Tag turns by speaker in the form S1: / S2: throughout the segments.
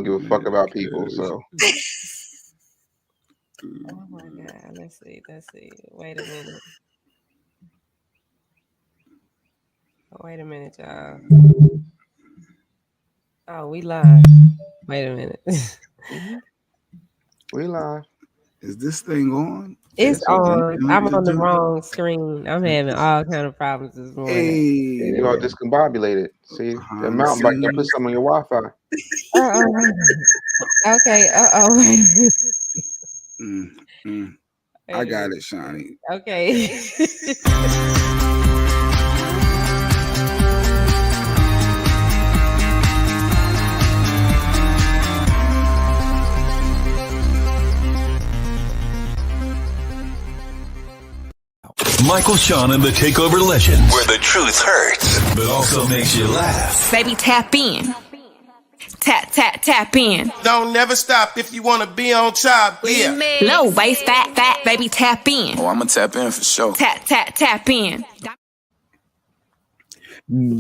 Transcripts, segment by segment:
S1: give a fuck about people. So.
S2: Oh my God. Let's see. Wait a minute. Wait a minute, y'all. Oh, we live. Wait a minute.
S1: We live.
S3: Is this thing on?
S2: It's on. I'm on the wrong screen. I'm having all kind of problems this morning.
S3: Hey,
S1: you all discombobulated. See, the mountain bike can put some on your Wi-Fi.
S2: Okay.
S3: I got it, Shawnee.
S2: Okay.
S4: Michael, Shawn, and the TakeOver Legends, where the truth hurts, but also makes you laugh.
S5: Baby, tap in. Tap in.
S6: Don't never stop if you want to be on top. Yeah.
S5: Low waist, fat, baby, tap in.
S7: Oh, I'm going to tap in for sure.
S5: Tap in.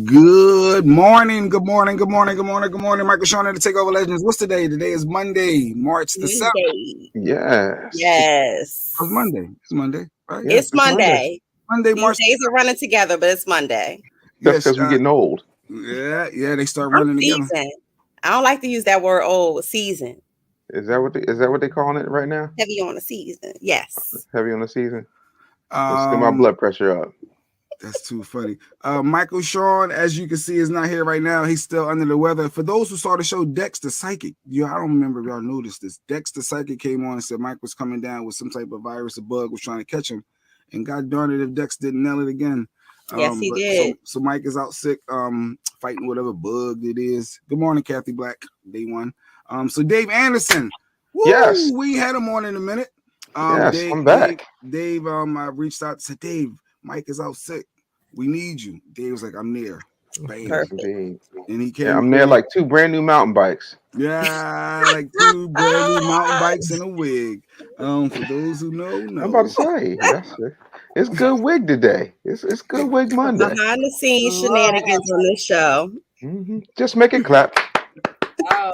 S3: Good morning. Michael, Shawn, and the TakeOver Legends. What's today? Today is Monday, March the 7th.
S1: Yes.
S3: It's Monday. It's Monday, right?
S8: Yeah, it's Monday.
S3: Monday,
S8: These
S3: March.
S8: days are running together, but it's Monday.
S1: That's because we're getting old.
S3: Yeah, they start running together.
S8: I don't like to use that word old. Season.
S1: Is that what they calling it right now?
S8: Heavy on the season. Yes.
S1: Heavy on the season. Let's get my blood pressure up.
S3: That's too funny. Michael, Shawn, as you can see, is not here right now. He's still under the weather. For those who saw the show Dex the Psychic, I don't remember if y'all noticed this. Dex the Psychic came on and said Mike was coming down with some type of virus or bug, was trying to catch him. And God darn it if Dex didn't nail it again.
S8: Yes, he did.
S3: So Mike is out sick, fighting whatever bug it is. Good morning, Kathy Black, day one. So Dave Anderson. Woo,
S1: yes.
S3: We had him on in a minute.
S1: Yes,
S3: Dave,
S1: I'm back.
S3: Dave, I reached out and said, Dave, Mike is out sick. We need you. Dave was like, I'm near.
S8: Perfect.
S3: And he came.
S1: Yeah, I'm near like 2 brand new mountain bikes.
S3: Yeah, like 2 brand new mountain bikes and a wig. For those who know.
S1: I'm about to say, it's good wig today. It's good wig Monday.
S8: Behind the scenes shenanigans on this show.
S1: Mm-hmm. Just make it clap.
S2: Oh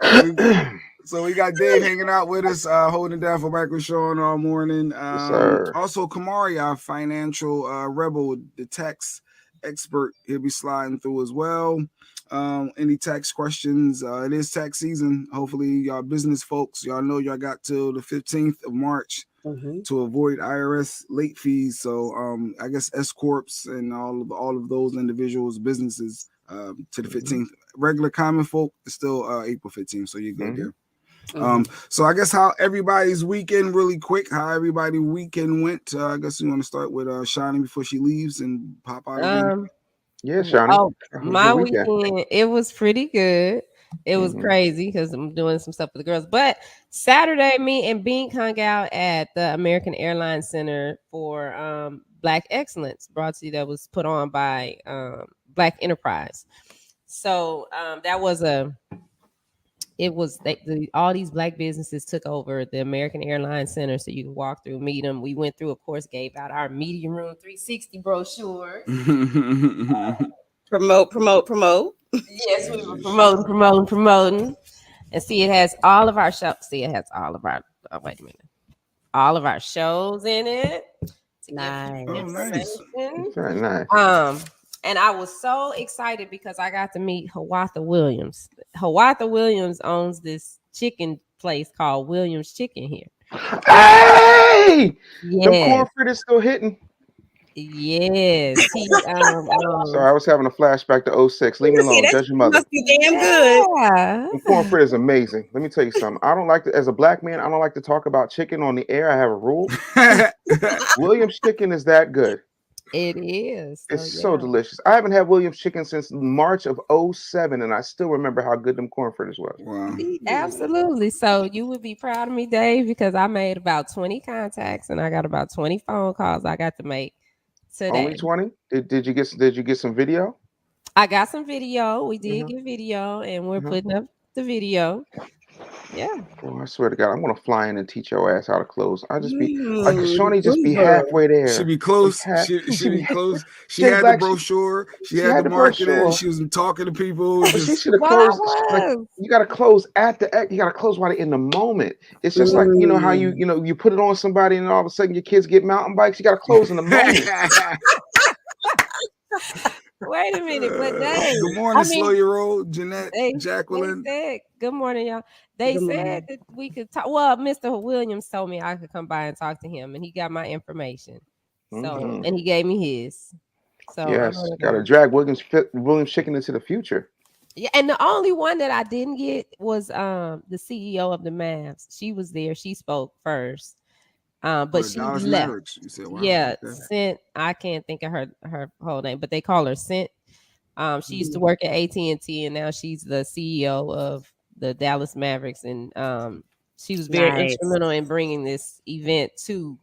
S3: Lord. So we got Dave hanging out with us, holding down for Michael, Shawn all morning.
S1: Yes, sir.
S3: Also, Kamari, our financial rebel, the tax expert, he'll be sliding through as well. Any tax questions? It is tax season. Hopefully, y'all business folks, y'all know y'all got till the 15th of March to avoid IRS late fees. So I guess S corps and all of those individuals, businesses, to the 15th. Regular common folk is still April 15th. So you're good there. So I guess how everybody's weekend really quick, how everybody weekend went. I guess we want to start with Shawnee before she leaves and pop out again.
S1: Yeah, Shawnee.
S2: My weekend, it was pretty good. It was crazy because I'm doing some stuff with the girls. But Saturday, me and Bink hung out at the American Airlines Center for Black Excellence, brought to you that was put on by Black Enterprise. So that was all these Black businesses took over the American Airlines Center, so you can walk through, meet them. We went through, of course, gave out our Media Room 360 brochure.
S8: Promote.
S2: Yes, we were promoting. And see, it has all of our shows. See, it has all of our. Oh, wait a minute. All of our shows in it.
S8: Nice.
S3: Nice.
S1: Very nice.
S2: And I was so excited because I got to meet Hawatha Williams. Hawatha Williams owns this chicken place called Williams Chicken here.
S1: Hey!
S2: Yes.
S1: The corn fritters still hitting.
S2: Yes.
S1: Sorry, I was having a flashback to 06. Leave me alone. Judge your mother.
S8: Must be damn good.
S2: Yeah.
S1: The corn fritter is amazing. Let me tell you something. I don't like to, as a Black man, I don't like to talk about chicken on the air. I have a rule. Williams Chicken is that good.
S2: It is.
S1: It's so delicious. I haven't had Williams Chicken since March of 07, and I still remember how good them corn fritters were.
S3: Wow.
S2: Absolutely. So you would be proud of me, Dave, because I made about 20 contacts and I got about 20 phone calls I got to make today.
S1: Only 20? Did you get some video?
S2: I got some video. We did get video, and we're putting up the video. Yeah.
S1: Oh, I swear to God, I'm gonna fly in and teach your ass how to close. I just be like, cause Shawnee just be halfway there.
S3: She be close. She be close. She had the brochure. She had the marketing. She was talking to people.
S1: She should have closed. Like, you gotta close at the you gotta close while they're in the moment. It's just like how you put it on somebody and all of a sudden your kids get mountain bikes. You gotta close in the moment.
S2: Wait a minute, but dang.
S3: Good morning, slow your roll, Jeanette, Jacqueline.
S2: They said, good morning, y'all. They said that we could talk. Well, Mr. Williams told me I could come by and talk to him, and he got my information. So, and he gave me his. So
S1: yes, gotta drag Williams chicken into the future.
S2: Yeah, and the only one that I didn't get was the CEO of the Mavs. She was there. She spoke first. But she
S3: Dallas
S2: left.
S3: Mavericks. You said, wow,
S2: yeah,
S3: okay.
S2: Cent. I can't think of her whole name, but they call her Cent. She used to work at AT&T, and now she's the CEO of the Dallas Mavericks. And she was very instrumental in bringing this event to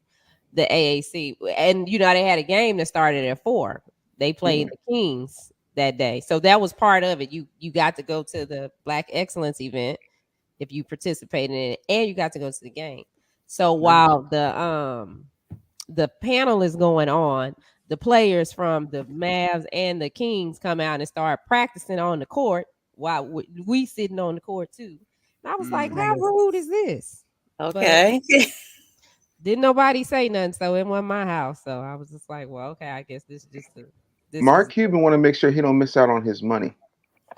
S2: the AAC. And they had a game that started at 4. They played the Kings that day, so that was part of it. You got to go to the Black Excellence event if you participated in it, and you got to go to the game. So while the panel is going on, the players from the Mavs and the Kings come out and start practicing on the court while we sitting on the court too. And I was like, how rude is this?
S8: Okay.
S2: But didn't nobody say nothing, so it wasn't my house. So I was just like, well, okay, I guess this is just
S1: Mark Cuban want to make sure he don't miss out on his money.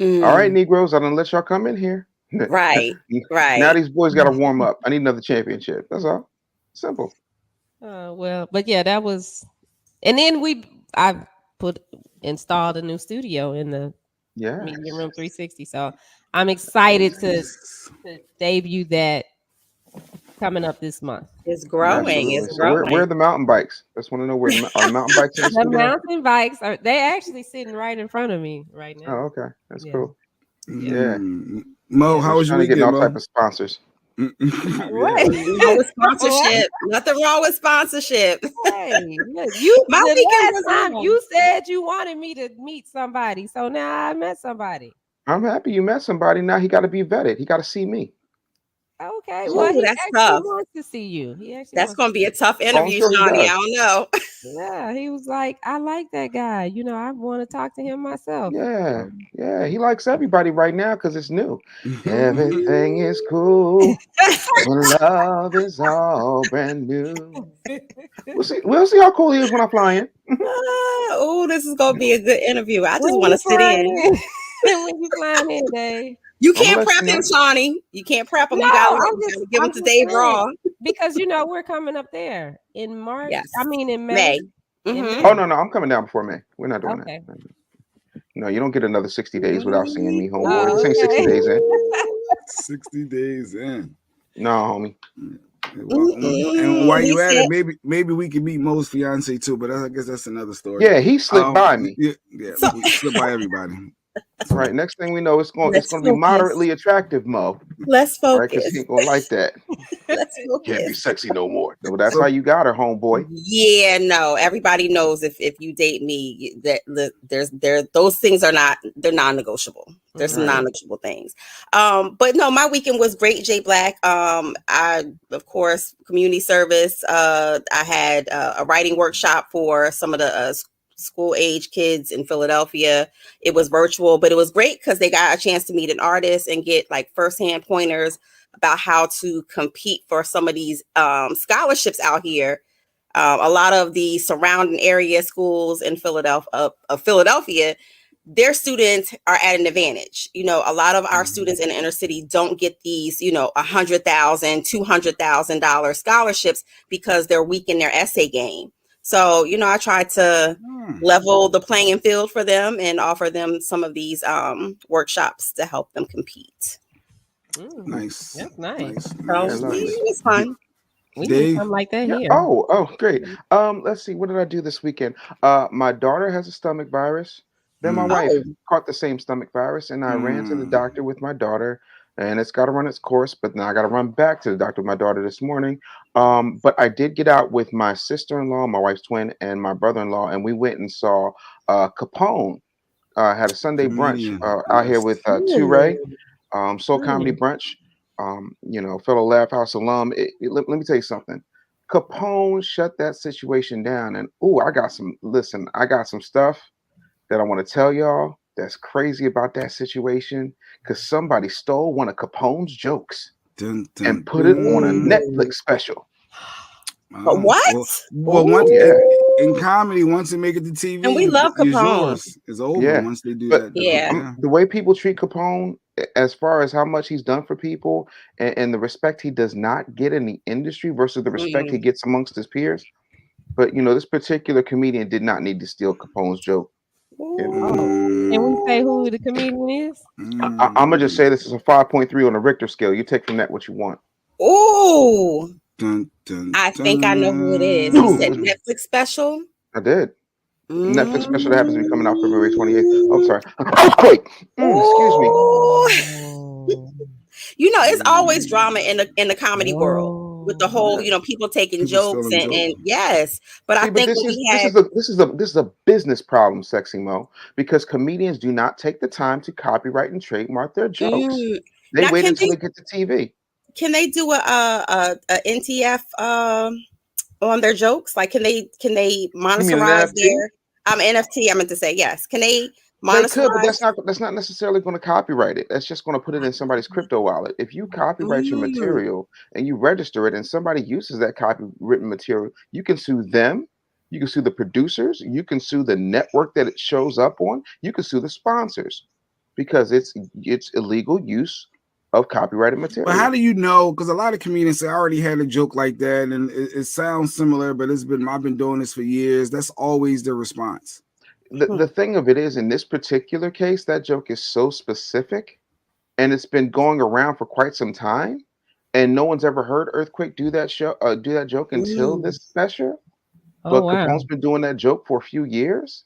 S1: All right, Negroes, I done let y'all come in here.
S8: Right.
S1: Now these boys got to warm up. I need another championship. That's all. Simple.
S2: Well, but yeah, that was, and then I installed a new studio in the Media Room 360. So I'm excited to debut that coming up this month.
S8: It's growing. It's growing.
S1: Where are the mountain bikes? I just want to know where are mountain bikes in the studio?
S2: Mountain bikes they actually sitting right in front of me right now.
S1: Oh, okay, that's cool.
S3: Yeah. Mo, how was your weekend,
S1: getting all
S3: Mo?
S1: type of sponsors.
S2: What?
S8: Wrong with sponsorship. Nothing wrong with sponsorship.
S2: Hey, you said you wanted me to meet somebody, so now I met somebody.
S1: I'm happy you met somebody. Now he got to be vetted. He got to see me.
S2: Okay, well, he actually wants to see you.
S8: That's going to be a tough interview, Shawnee. I don't know.
S2: Yeah, he was like, I like that guy. I want to talk to him myself.
S1: Yeah, he likes everybody right now because it's new. Everything is cool. Love is all brand new. We'll see how cool he is when I fly in.
S8: Oh, this is going to be a good interview. I just want to sit in.
S2: When you flying in, Dave.
S8: You can't prep him, Shawnee. You can't prep him. No, you gotta give him to Dave Raw.
S2: Because we're coming up there in March.
S8: Yes.
S2: I mean in May.
S1: Oh no, I'm coming down before May. We're not doing that. No, you don't get another 60 days without seeing me, homeboy. This ain't 60 days in.
S3: 60 days in.
S1: No, homie.
S3: And while you at it, maybe we can meet Mo's fiance too, but I guess that's another story.
S1: Yeah, he slipped by me.
S3: Yeah, we slipped by everybody.
S1: Right. Next thing we know, it's going to be moderately attractive, Mo.
S8: Let's focus.
S1: Right, because he ain't gonna like that.
S8: Let's focus.
S1: Can't be sexy no more. No, that's how you got her, homeboy.
S8: Yeah, no. Everybody knows if you date me, that those things are they're non-negotiable. There's some non-negotiable things. But no, my weekend was great, Jay Black. I of course community service. I had a writing workshop for some of the school age kids in Philadelphia. It was virtual, but it was great because they got a chance to meet an artist and get like firsthand pointers about how to compete for some of these scholarships out here. A lot of the surrounding area schools in Philadelphia, their students are at an advantage. A lot of our students in the inner city don't get these, $100,000, $200,000 scholarships because they're weak in their essay game. So, I tried to level the playing field for them and offer them some of these workshops to help them compete.
S3: Nice.
S2: That's nice.
S8: So it was fun.
S2: We need something like that here.
S1: Oh, great. Let's see. What did I do this weekend? My daughter has a stomach virus. Then my wife caught the same stomach virus, and I ran to the doctor with my daughter. And it's got to run its course, but now I got to run back to the doctor with my daughter this morning. But I did get out with my sister-in-law, my wife's twin, and my brother-in-law, and we went and saw Capone. Had a Sunday brunch out here with Ray, Soul Comedy Brunch. fellow Laugh House alum. Let me tell you something. Capone shut that situation down, and I got some stuff that I want to tell y'all that's crazy about that situation because somebody stole one of Capone's jokes and put it on a Netflix special.
S8: But what?
S3: Well, once in comedy, once they make it to TV,
S8: and we love Capone.
S3: It's over once they do that.
S1: The way people treat Capone, as far as how much he's done for people, and the respect he does not get in the industry versus the respect he gets amongst his peers. But this particular comedian did not need to steal Capone's joke.
S2: Can we say who the comedian is?
S1: I'm gonna just say this is a 5.3 on the Richter scale. You take from that what you want.
S8: Oh. I think I know who it is. You said Netflix special?
S1: I did. Netflix special that happens to be coming out February 28th. Oh, sorry. Earthquake! Excuse me.
S8: It's always drama in the comedy world with the whole, people taking jokes and yes. But I think
S1: this is a business problem, Sexy Mo, because comedians do not take the time to copyright and trademark their jokes. They wait until they get to TV.
S8: Can they do a NTF on their jokes? Like, can they monetize their NFT? I meant to say yes. Can they monetize?
S1: They could, but that's not necessarily going to copyright it. That's just going to put it in somebody's crypto wallet. If you copyright your material and you register it, and somebody uses that copywritten material, you can sue them. You can sue the producers. You can sue the network that it shows up on. You can sue the sponsors because it's illegal use of copyrighted material.
S3: But how do you know? Because a lot of comedians say I already had a joke like that, and it sounds similar, but I've been doing this for years. That's always the response.
S1: The thing of it is, in this particular case, that joke is so specific, and it's been going around for quite some time, and no one's ever heard Earthquake do that joke until this special. But Capone's been doing that joke for a few years.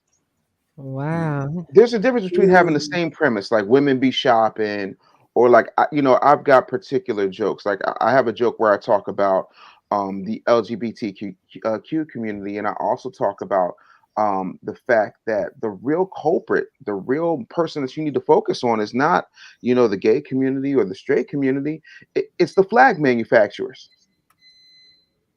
S2: Wow.
S1: There's a difference between having the same premise, like women be shopping. Or like, I've got particular jokes. Like I have a joke where I talk about the LGBTQ community, and I also talk about the fact that the real culprit, the real person that you need to focus on is not, the gay community or the straight community. It's the flag manufacturers.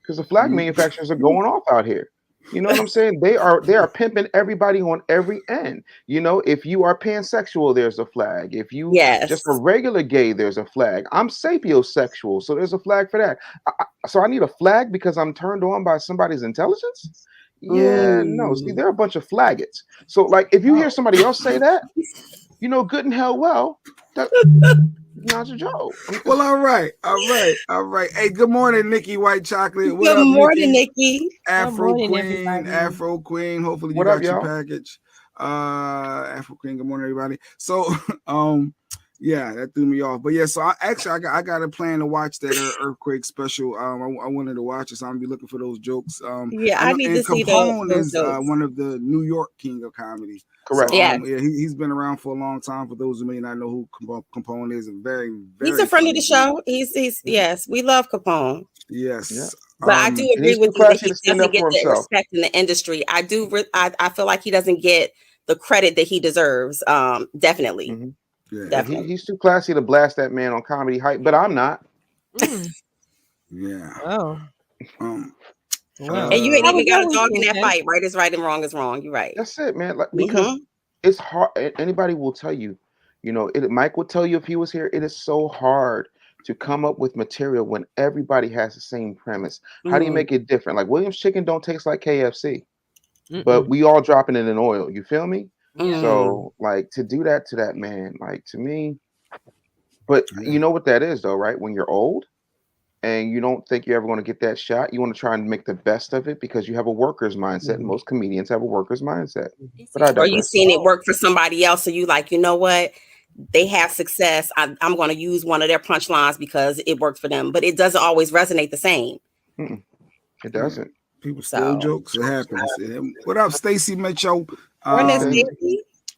S1: Because the flag manufacturers are going off out here. You know what I'm saying? They are pimping everybody on every end. If you are pansexual, there's a flag. If you just a regular gay, there's a flag. I'm sapiosexual, so there's a flag for that. So I need a flag because I'm turned on by somebody's intelligence? Yeah, no. See, they're a bunch of faggots. So, like, if you hear somebody else say that, good and hell well, that's not a joke.
S3: Well, all right. Hey, good morning, Nikki White Chocolate.
S8: What good morning, Nikki.
S3: Afro Queen. Hopefully you got your package. Afro Queen. Good morning, everybody. So, yeah, that threw me off. But yeah, so I got a plan to watch that Earthquake special. I wanted to watch it, so I'm gonna be looking for those jokes.
S8: I need to see
S3: Capone
S8: those
S3: is one of the New York king of comedy.
S1: Correct.
S3: So, he's been around for a long time. For those who may not know who Capone is, and very, very
S8: he's a friend of the show. He's yes, we love Capone.
S3: Yes.
S1: Yeah.
S8: But I do agree with you that he doesn't get the respect in the industry. I feel like he doesn't get the credit that he deserves. Definitely.
S1: Mm-hmm. Yeah, definitely. He's too classy to blast that man on Comedy Hype, but I'm not.
S3: Yeah.
S2: Oh.
S8: And you ain't even got a dog in that fight. Right is right and wrong is wrong. You're right.
S1: That's it, man. Like, because it's hard. Anybody will tell you, Mike would tell you if he was here, it is so hard to come up with material when everybody has the same premise. How do you make it different? Like, Williams chicken don't taste like KFC, but we all dropping it in oil. You feel me? So, like, to do that to that man, like, to me, but you know what that is, though, right? When you're old and you don't think you're ever going to get that shot, you want to try and make the best of it because you have a worker's mindset. And most comedians have a worker's mindset. But
S8: or you've seen it work for somebody else, so you like, you know what? They have success. I'm going to use one of their punchlines because it worked for them, but it doesn't always resonate the same.
S1: It doesn't.
S3: People steal jokes. It happens. What up, Stacy Mitchell?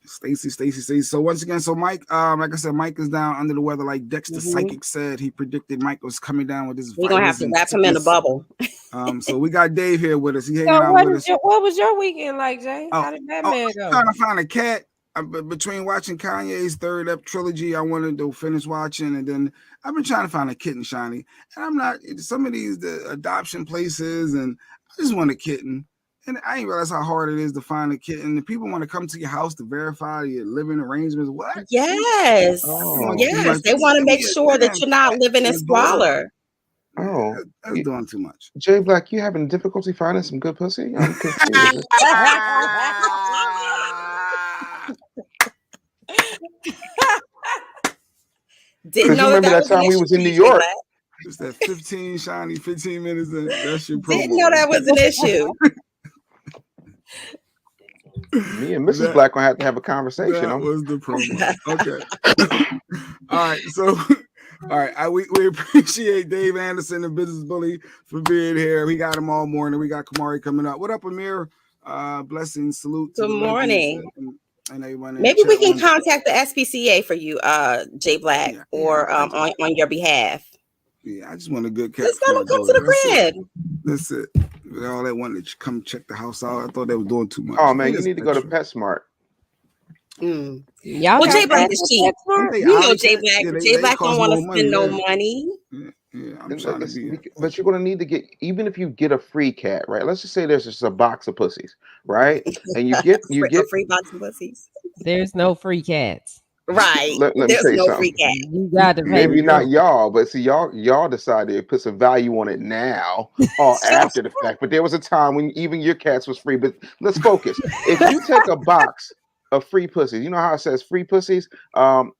S3: Stacy. So once again, Mike, like I said, Mike is down under the weather. Like Dexter Psychic said, he predicted Mike was coming down with this.
S8: We're gonna have to wrap him in a bubble.
S3: So we got Dave here with us. He hanging out with us.
S2: What was your weekend like, Jay? How did that man go?
S3: Trying to find a cat. between watching Kanye's third up trilogy, I wanted to finish watching, and then I've been trying to find a kitten, Shiny, and I'm not. Some of these the adoption places, and I just want a kitten. And I didn't realize how hard it is to find a kitten. And people want to come to your house to verify your living arrangements. What?
S8: Yes. Yes. They want to make sure that you're not living in squalor.
S1: Oh,
S3: that's doing too much.
S1: Jay Black, you having difficulty finding some good pussy? I'm confused.
S8: Didn't know
S1: remember that time we was in New York.
S3: Just that 15 Shiny 15 minutes. That's your promo.
S8: Didn't know that was an issue.
S1: Me and Mrs. Black gonna have to have a conversation.
S3: That was the promo. Okay. All right. So, all right. We appreciate Dave Anderson, the business bully, for being here. We got him all morning. We got Kamari coming up. What up, Amir? Blessings, salute.
S8: Good morning.
S3: And everyone.
S8: Maybe we can contact the SPCA for you, Jay Black, or on your behalf.
S3: Yeah, I just want a good cat.
S8: Let's let them come to the crib.
S3: That's it. All that wanted to come check the house out. I thought they were doing too much.
S1: Oh man, you need to go to PetSmart.
S8: Well, Jay Black is cheap. You know Jay Black.
S3: Yeah,
S8: Jay Black don't want to spend no money.
S3: Yeah, I'm trying to be.
S1: But you're gonna need to get, even if you get a free cat, right? Let's just say there's just a box of pussies, right? And you get
S8: a free box of pussies.
S2: There's no free cats.
S8: Right.
S1: Let me
S8: There's
S1: tell you
S8: no
S1: something.
S8: free cat.
S2: You got to pay.
S1: Maybe not y'all, but see, y'all decided to put some value on it now or after the fact. But there was a time when even your cats was free. But let's focus. If you take a box of free pussies, you know how it says free pussies, and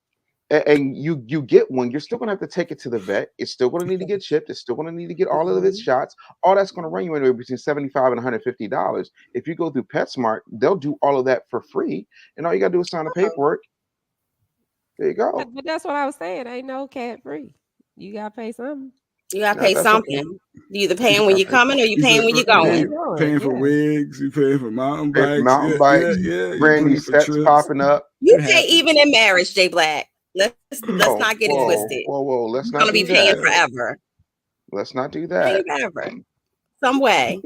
S1: you get one, you're still gonna have to take it to the vet. It's still gonna need to get shipped. It's still gonna need to get all of its shots. All that's gonna run you anywhere between $75 and $150. If you go through PetSmart, they'll do all of that for free, and all you gotta do is sign the paperwork. There you go.
S2: But that's what I was saying. Ain't no cat free. You gotta pay something.
S8: You gotta pay something. Okay. You either paying when you're coming or you paying when you're going.
S3: Paying for wigs, you paying for mountain bikes,
S1: yeah, brand new sets popping up.
S8: You pay even in marriage, Jay Black. Let's not get it twisted.
S1: Whoa! Let's not.
S8: Gonna be paying forever.
S1: Let's not do that.
S8: Paying forever. Some way.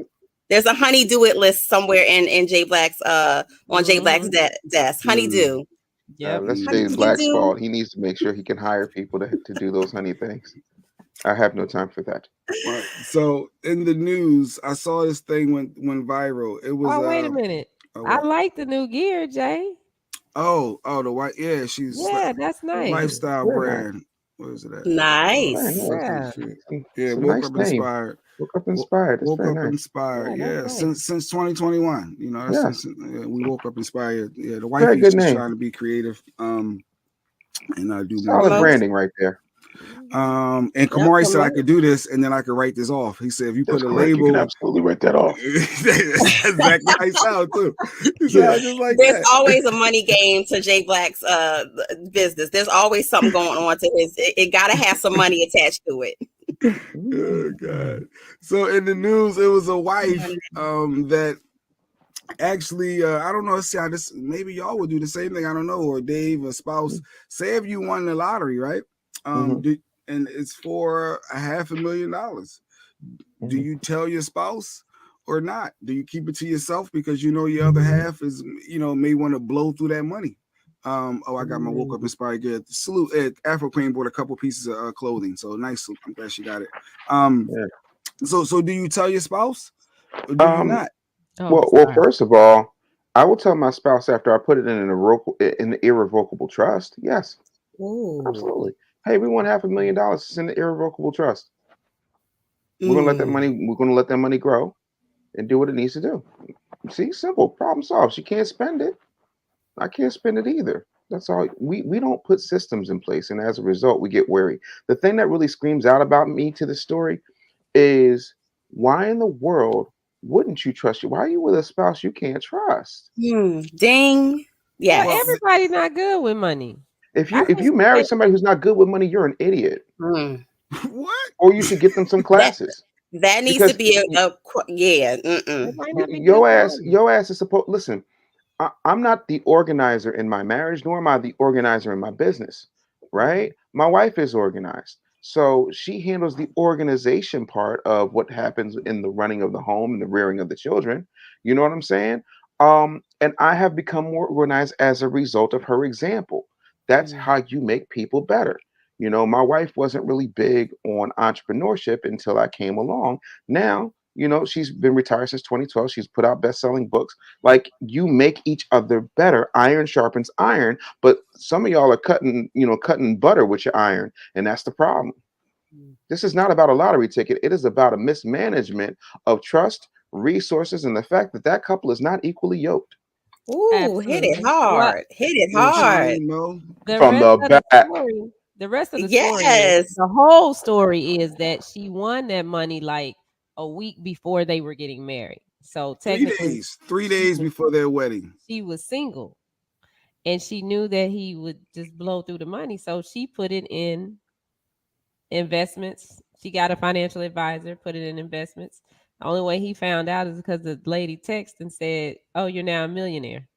S8: There's a honey-do it list somewhere in Jay Black's on Jay Black's desk. Honey-do.
S2: Yeah,
S1: that's Jay Black's fault. He needs to make sure he can hire people to do those honey things. I have no time for that.
S3: Right. So in the news, I saw this thing went viral. It was.
S2: Oh, wait a minute. I like the new gear, Jay.
S3: Oh, the white. Yeah,
S2: that's nice.
S3: Lifestyle brand. What is it?
S8: Nice.
S3: Yeah, woke up inspired.
S1: Woke up inspired.
S3: Woke up inspired. Yeah, since 2021. You know, since we woke up inspired. Yeah, the wife is just trying to be creative. And I do
S1: solid branding right there.
S3: And Kamari said I could do this, and then I could write this off. He said if you put a label,
S1: you can absolutely write that off.
S3: That's exactly how I sound too.
S8: There's always a money game to Jay Black's business. There's always something going on to his. It gotta have some money attached to it.
S3: Oh God! So in the news, it was a wife that actually I don't know. See how this. Maybe y'all would do the same thing. I don't know. Or Dave, a spouse. Say if you won the lottery, right? And it's for $500,000. Do you tell your spouse or not? Do you keep it to yourself because you know your other half is, may want to blow through that money? I got my woke up inspired good. Salute. Afro Queen bought a couple pieces of clothing, so nice. I'm glad she got it. So do you tell your spouse or do you not?
S1: Well, first of all, I will tell my spouse after I put it in an irrevocable trust. Yes, absolutely. Hey, we want $500,000. It's in the irrevocable trust. We're gonna let that money. We're gonna let that money grow, and do what it needs to do. See, simple problem solved. She can't spend it. I can't spend it either. That's all. We don't put systems in place, and as a result, we get wary. The thing that really screams out about me to the story is why in the world wouldn't you trust you? Why are you with a spouse you can't trust?
S8: Ding. Yeah.
S2: Well, everybody's not good with money.
S1: If you marry somebody who's not good with money, you're an idiot.
S3: What?
S1: Or you should get them some classes.
S8: That needs to be
S1: Your ass is supposed. Listen, I'm not the organizer in my marriage, nor am I the organizer in my business. Right? My wife is organized, so she handles the organization part of what happens in the running of the home and the rearing of the children. You know what I'm saying? And I have become more organized as a result of her example. That's
S2: Mm.
S1: how you make people better. You know, my wife wasn't really big on entrepreneurship until I came along. Now, you know, she's been retired since 2012. She's put out best-selling books. Like, you make each other better. Iron sharpens iron, but some of y'all are cutting butter with your iron, and that's the problem.
S2: Mm.
S1: This is not about a lottery ticket. It is about a mismanagement of trust, resources, and the fact that that couple is not equally yoked.
S8: Ooh, hit it
S2: Absolutely. What
S8: hard. Hit it
S3: Yo,
S8: hard.
S3: Shawnee, no.
S2: the
S1: From
S2: rest
S1: the
S2: of the
S1: back.
S2: story, the rest of the story is
S8: Yes.
S2: the whole story is that she won that money like a week before they were getting married. So technically,
S3: 3 days before their wedding.
S2: she was single and she knew that he would just blow through the money. So she put it in investments. She got a financial advisor, put it in investments. The only way he found out is because the lady texted and said, "Oh, you're now a millionaire."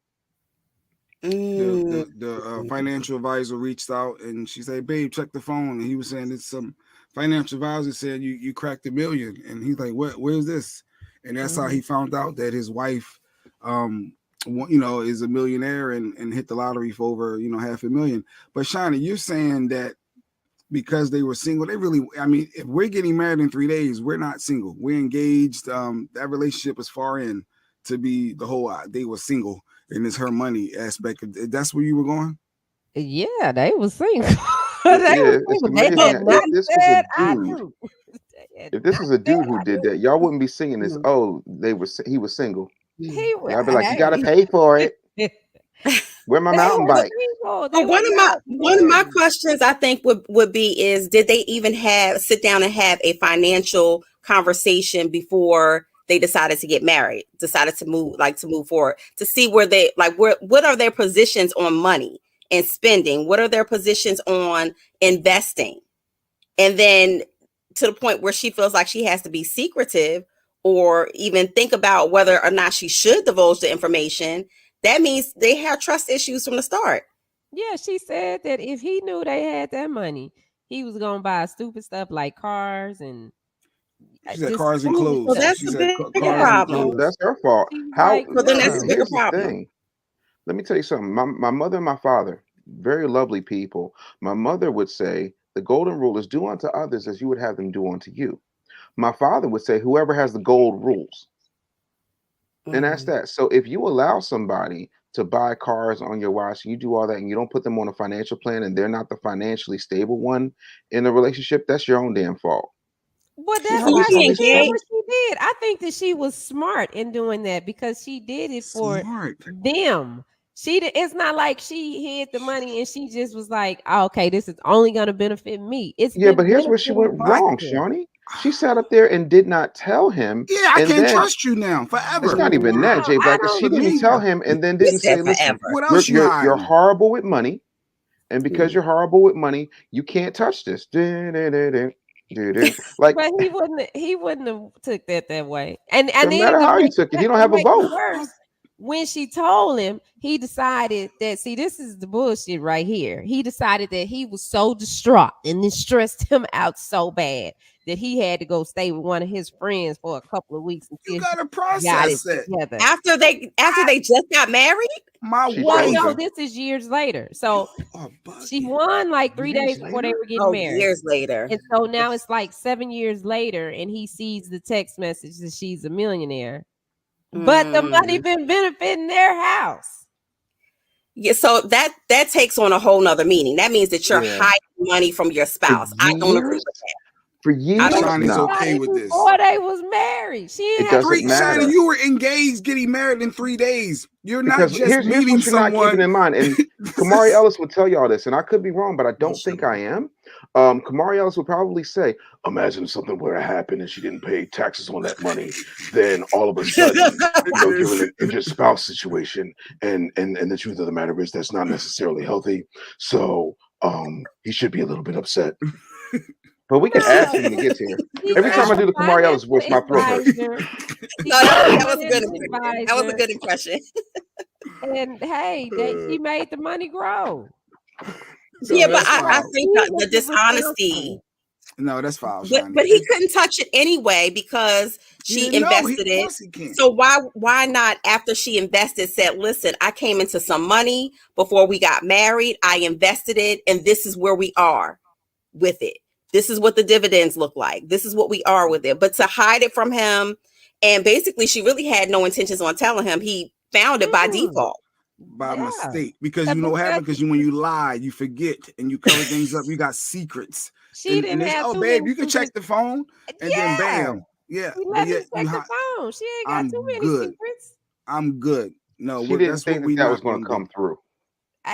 S3: The
S8: Mm.
S3: the the financial advisor reached out and she said, "Babe, check the phone." And he was saying it's some financial advisor said you cracked $1 million, and he's like, "What? Where's this?" And that's how he found out that his wife, is a millionaire and hit the lottery for over $500,000. But Shawnee, you're saying that because they were single, they really, I mean, if we're getting married in 3 days, we're not single. We're engaged. That relationship is far in to be the whole, they were single and it's her money aspect. That's where you were going?
S2: Yeah, they was single. They was
S1: Yeah, it's
S2: single. They
S1: amazing
S2: had
S1: that
S2: not
S1: if this was a
S2: said I
S1: dude,
S2: do. They had
S1: if this
S2: not
S1: was a
S2: said
S1: dude who
S2: I
S1: did
S2: do.
S1: that, y'all wouldn't be singing this. Oh, he was single.
S2: He was,
S1: Y'all be like, you gotta
S2: hey,
S1: pay for it.
S2: they
S1: Where my mountain
S2: were
S1: bike?
S2: single. They
S8: But
S2: were not
S8: one of my
S2: married.
S8: questions I think would be is did they even sit down and have a financial conversation before they decided to get married, decided to move forward, to see where they what are their positions on money and spending? What are their positions on investing? And then to the point where she feels like she has to be secretive or even think about whether or not she should divulge the information, that means they have trust issues from the start.
S2: Yeah, she said that if he knew they had that money, he was gonna buy stupid stuff like cars and
S3: She said
S2: just
S3: cars and
S2: foolish
S8: So
S3: clothes.
S2: stuff.
S8: that's
S3: She
S8: a
S3: said
S8: bigger
S3: cars
S2: Yeah,
S3: and
S8: problem.
S2: so
S3: clothes.
S1: That's her fault.
S2: she was
S1: How?
S2: like,
S8: So then that's
S1: Here,
S8: a
S2: no.
S8: bigger
S1: here's the
S8: problem.
S1: thing. Let me tell you something. My mother and my father, very lovely people. My mother would say the golden rule is do unto others as you would have them do unto you. My father would say whoever has the gold rules. And that's
S8: Mm.
S1: that. So if you allow somebody to buy cars on your watch, you do all that, and you don't put them on a financial plan, and they're not the financially stable one in the relationship, that's your own damn fault.
S2: But
S1: See
S2: that's
S1: how
S8: Can you
S2: why
S1: this how
S8: be
S2: she
S1: this
S2: did
S1: stuff.
S2: what
S8: engaged?
S2: she did. I think that she was smart in doing that because she did it for
S3: Smart.
S2: them. It's not like she hid the money and she just was like, oh, okay, this is only gonna benefit me. It's
S1: Yeah,
S2: been
S1: but here's where she
S2: benefiting
S1: went
S2: both
S1: wrong,
S2: of them.
S1: Shawnee. She sat up there and did not tell him,
S3: Yeah, I
S1: and
S3: can't
S1: then
S3: trust you now
S1: it's
S3: forever.
S1: not even that,
S2: No,
S1: Jay
S2: I
S1: Black. Is she
S2: don't
S3: For
S1: didn't
S2: think
S3: me,
S1: tell
S2: so.
S1: him, and then
S8: You
S1: didn't
S8: said
S1: say, "Listen,
S8: forever.
S3: what else you
S1: you're
S3: hiding?
S1: horrible with money, and because
S8: Mm.
S1: you're horrible with money, you can't touch this." Like,
S2: But he wouldn't have took that way. And
S1: no
S2: then
S1: matter how you took it, he don't
S2: to
S1: have a
S2: make it
S1: vote.
S2: worse, when she told him, he decided that see, this is the bullshit right here. He decided that he was so distraught and it stressed him out so bad that he had to go stay with one of his friends for a couple of weeks
S3: You
S2: until
S3: gotta
S2: he got it
S3: process it.
S2: together.
S8: After they just got married?
S3: My
S1: She
S2: Well,
S1: chose
S3: wife.
S2: no,
S1: him
S2: this is years later. So
S3: Oh,
S2: she
S3: bucket.
S2: won like 3
S1: years
S2: days before they
S1: later.
S2: were getting
S8: Oh,
S2: married.
S8: years later.
S2: And so now it's like 7 years later, and he sees the text message that she's a millionaire. But the money
S8: Mm.
S2: been benefiting their house.
S8: Yeah, so that takes on a whole nother meaning. That means that you're
S1: Yeah,
S8: hiding money from your
S1: for
S8: spouse. I don't agree
S1: years,
S8: with that.
S1: for
S8: I
S3: And
S8: don't
S1: years,
S8: agree.
S3: Shawnee's
S1: no,
S3: okay
S2: Money
S3: with this.
S2: before they was married. She
S1: it
S2: didn't have to
S1: doesn't
S3: Shawnee,
S1: matter.
S3: you were engaged, getting married in 3 days. You're not
S1: Because
S3: just
S1: here's
S3: meeting
S1: what you're not keeping
S3: someone.
S1: in mind, and
S3: This
S1: Kamari
S3: is
S1: Ellis would tell y'all this, and I could be wrong, but I don't think I
S3: bullshit.
S1: am. Kamari Ellis would probably say, "Imagine if something were to happen and she didn't pay taxes on that money, then all of a sudden, you're in an injured spouse situation, and the truth of the matter is that's not necessarily healthy. So, he should be a little bit upset." But we can ask
S2: no.
S1: him when he gets here.
S2: He
S1: Every
S2: got
S1: time I
S2: a
S1: do the Kamari Ellis
S2: financial
S1: voice, my throat hurts.
S2: advisor. He
S8: No,
S2: got a
S8: that was a good
S2: financial
S8: impression. That was a
S2: advisor.
S8: good impression.
S2: And hey, she made the money grow.
S3: No,
S8: Yeah,
S2: She
S8: but
S3: that's
S2: was
S8: I
S3: foul.
S8: think
S2: he
S8: the
S2: was the
S8: dishonesty.
S2: responsible.
S3: No, that's foul,
S8: But
S3: Shawnee.
S8: he couldn't touch it anyway because She invested
S3: Of
S8: it.
S3: course he can.
S8: So why not, after she invested, said, listen, I came into some money before we got married. I invested it, and this is where we are with it. This is what the dividends look like. This is what we are with it. But to hide it from him, and basically she really had no intentions on telling him, he found it by default.
S3: By mistake, because you know what happened. Because when you lie, you forget and you cover things up. You got secrets.
S2: She didn't have
S3: oh,
S2: too
S3: babe,
S2: many
S3: you can
S2: secrets.
S3: check the phone, and then bam, yeah.
S2: She
S3: But
S2: let him
S3: yet
S2: check the phone. She ain't got
S3: I'm
S2: too many
S3: good.
S2: secrets.
S3: I'm good. No,
S1: She didn't
S3: that's what
S1: think
S3: we
S1: that was
S3: not
S1: going
S3: gonna
S1: to come
S3: do.
S1: through.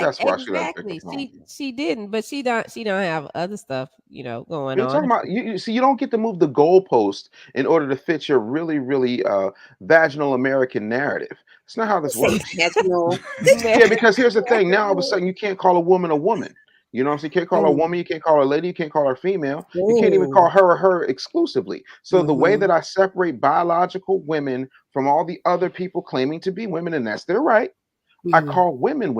S1: That's why she let him check
S2: Exactly.
S1: the phone.
S2: She didn't, but she don't have other stuff, going
S1: You're talking
S2: on.
S1: about you see, you don't get to move the goalpost in order to fit your really, really vaginal American narrative. It's not how this
S8: Say
S1: works.
S8: vaginal.
S1: Yeah, because here's the thing. Now all of a sudden you can't call a woman a woman. You know what I'm saying? You can't call her a woman, you can't call her a lady, you can't call her female. You can't even call her or her exclusively. So the way that I separate biological women from all the other people claiming to be women, and that's their right, I call women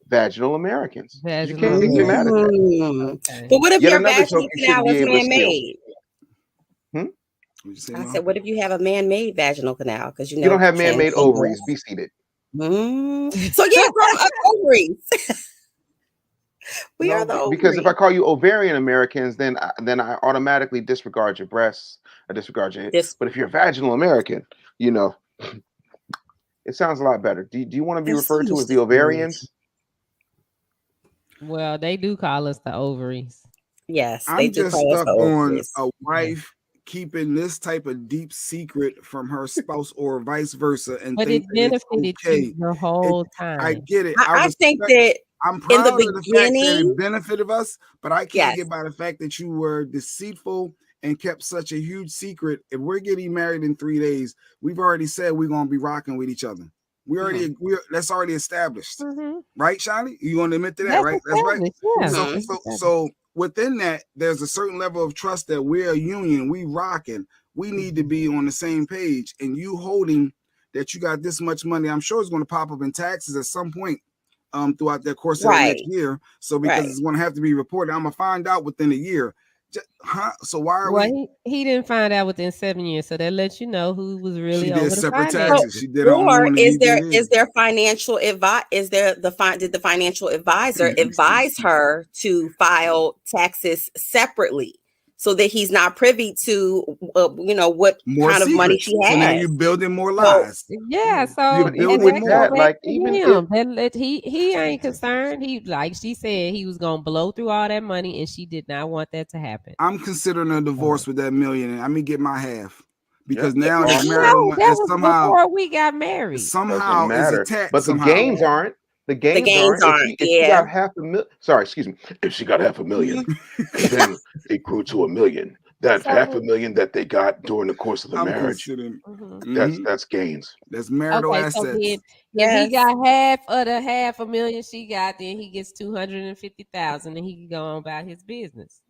S1: vaginal Americans. You
S2: Vaginal
S1: can't get mad at that.
S2: Okay.
S8: But what if
S1: Yet
S8: your
S1: another
S8: vaginal
S1: token shouldn't
S8: canal
S1: be
S8: is
S1: able to steal.
S8: man-made? I said,
S3: Mom?
S8: what if you have a man-made vaginal canal? Because
S1: You don't have man-made
S8: transgender.
S1: ovaries. Be seated.
S8: So yeah, girl, ovaries. We are the ovaries.
S1: Because if I call you ovarian Americans, then I automatically disregard your breasts. I disregard your hips. But if you're a vaginal American, it sounds a lot better. Do you want to be referred to as the ovarians?
S2: Well, they do call us the ovaries.
S8: Yes, they
S3: I'm
S8: do
S3: just
S8: call us
S3: stuck
S8: the
S3: on
S8: ovaries.
S3: a wife keeping this type of deep secret from her spouse or vice versa, and
S2: But
S3: think
S2: it
S3: that it's
S2: benefited
S3: okay.
S2: you the whole time.
S3: I get it.
S8: I think that
S3: I'm
S8: in
S3: proud
S8: the
S3: of the fact that
S8: beginning,
S3: it benefited us, but I can't
S8: yes.
S3: get by the fact that you were deceitful and kept such a huge secret. If we're getting married in 3 days, we've already said we're gonna be rocking with each other. That's already established, right, Shawnee? You gonna admit to that, right? That's right.
S2: Yeah.
S3: So within that, there's a certain level of trust that we're a union, we rocking. We need to be on the same page. And you holding that you got this much money, I'm sure it's going to pop up in taxes at some point throughout the course of the next year. So because it's going to have to be reported, I'm gonna find out within a year. So why are we?
S2: He didn't find out within 7 years, so that lets you know who was really
S3: She
S2: over
S3: did
S2: the
S3: separate
S2: finances.
S3: taxes. She did her
S8: Or
S3: own.
S8: is there financial advice? Did the financial advisor advise her to file taxes separately so that he's not privy to what
S3: more
S8: kind of money she has?
S3: So now you're building more lies.
S2: So
S3: you're building more.
S2: that,
S1: like even if
S2: he ain't concerned. He, like she said, he was gonna blow through all that money, and she did not want that to happen.
S3: I'm considering a divorce with that million, and I'm gonna get my half because
S1: Yep.
S3: now
S1: Well,
S3: this marital
S2: that was
S3: somehow
S2: before we got married.
S3: somehow
S1: doesn't
S3: is
S1: matter.
S3: attacked.
S1: But the
S3: somehow.
S1: gains aren't. The gains aren't. If she got half a million, sorry, excuse me. If she got half a million, and then it grew to $1 million. That half a million that they got during the course of the marriage, that's gains.
S3: That's marital assets.
S2: So then, if he got half a million she got, then he gets 250,000, and he can go on about his business.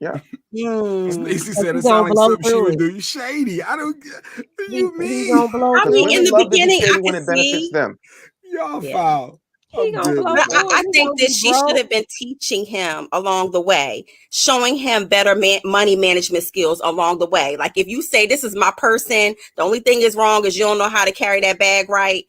S1: Yeah.
S3: Stacey said it sounds like something she would do. You shady. I don't get you mean.
S8: I mean, in the beginning, I
S1: when
S8: can
S1: it benefits
S8: see
S1: them.
S3: Y'all foul.
S8: I think that she should have been teaching him along the way, showing him better money management skills along the way. Like if you say, this is my person, the only thing is wrong is you don't know how to carry that bag right.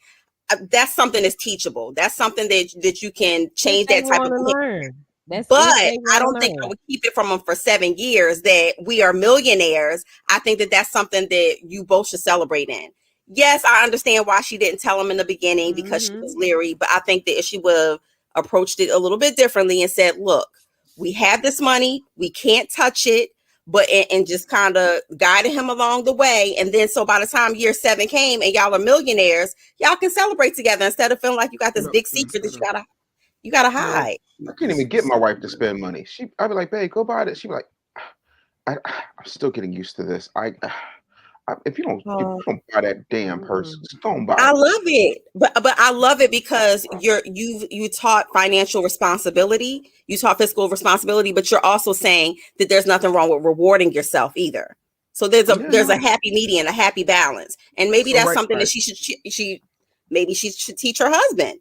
S8: That's something that's teachable. That's something that you can change that type of
S2: learn.
S8: But I don't think I would keep it from him for 7 years that we are millionaires. I think that that's something that you both should celebrate in. Yes, I understand why she didn't tell him in the beginning because she was leery, but I think that if she would have approached it a little bit differently and said, look, we have this money, we can't touch it, but and just kind of guided him along the way. And then so by the time year 7 came and y'all are millionaires, y'all can celebrate together instead of feeling like you got this big secret that you gotta hide.
S1: I can't even get my wife to spend money. I'd be like, babe, go buy this. She'd be like, I'm still getting used to this. If you don't buy that damn purse, just don't buy it.
S8: I love it, but I love it because you taught financial responsibility, you taught fiscal responsibility, but you're also saying that there's nothing wrong with rewarding yourself either. So there's a happy median, a happy balance, and maybe that's something that she should teach her husband.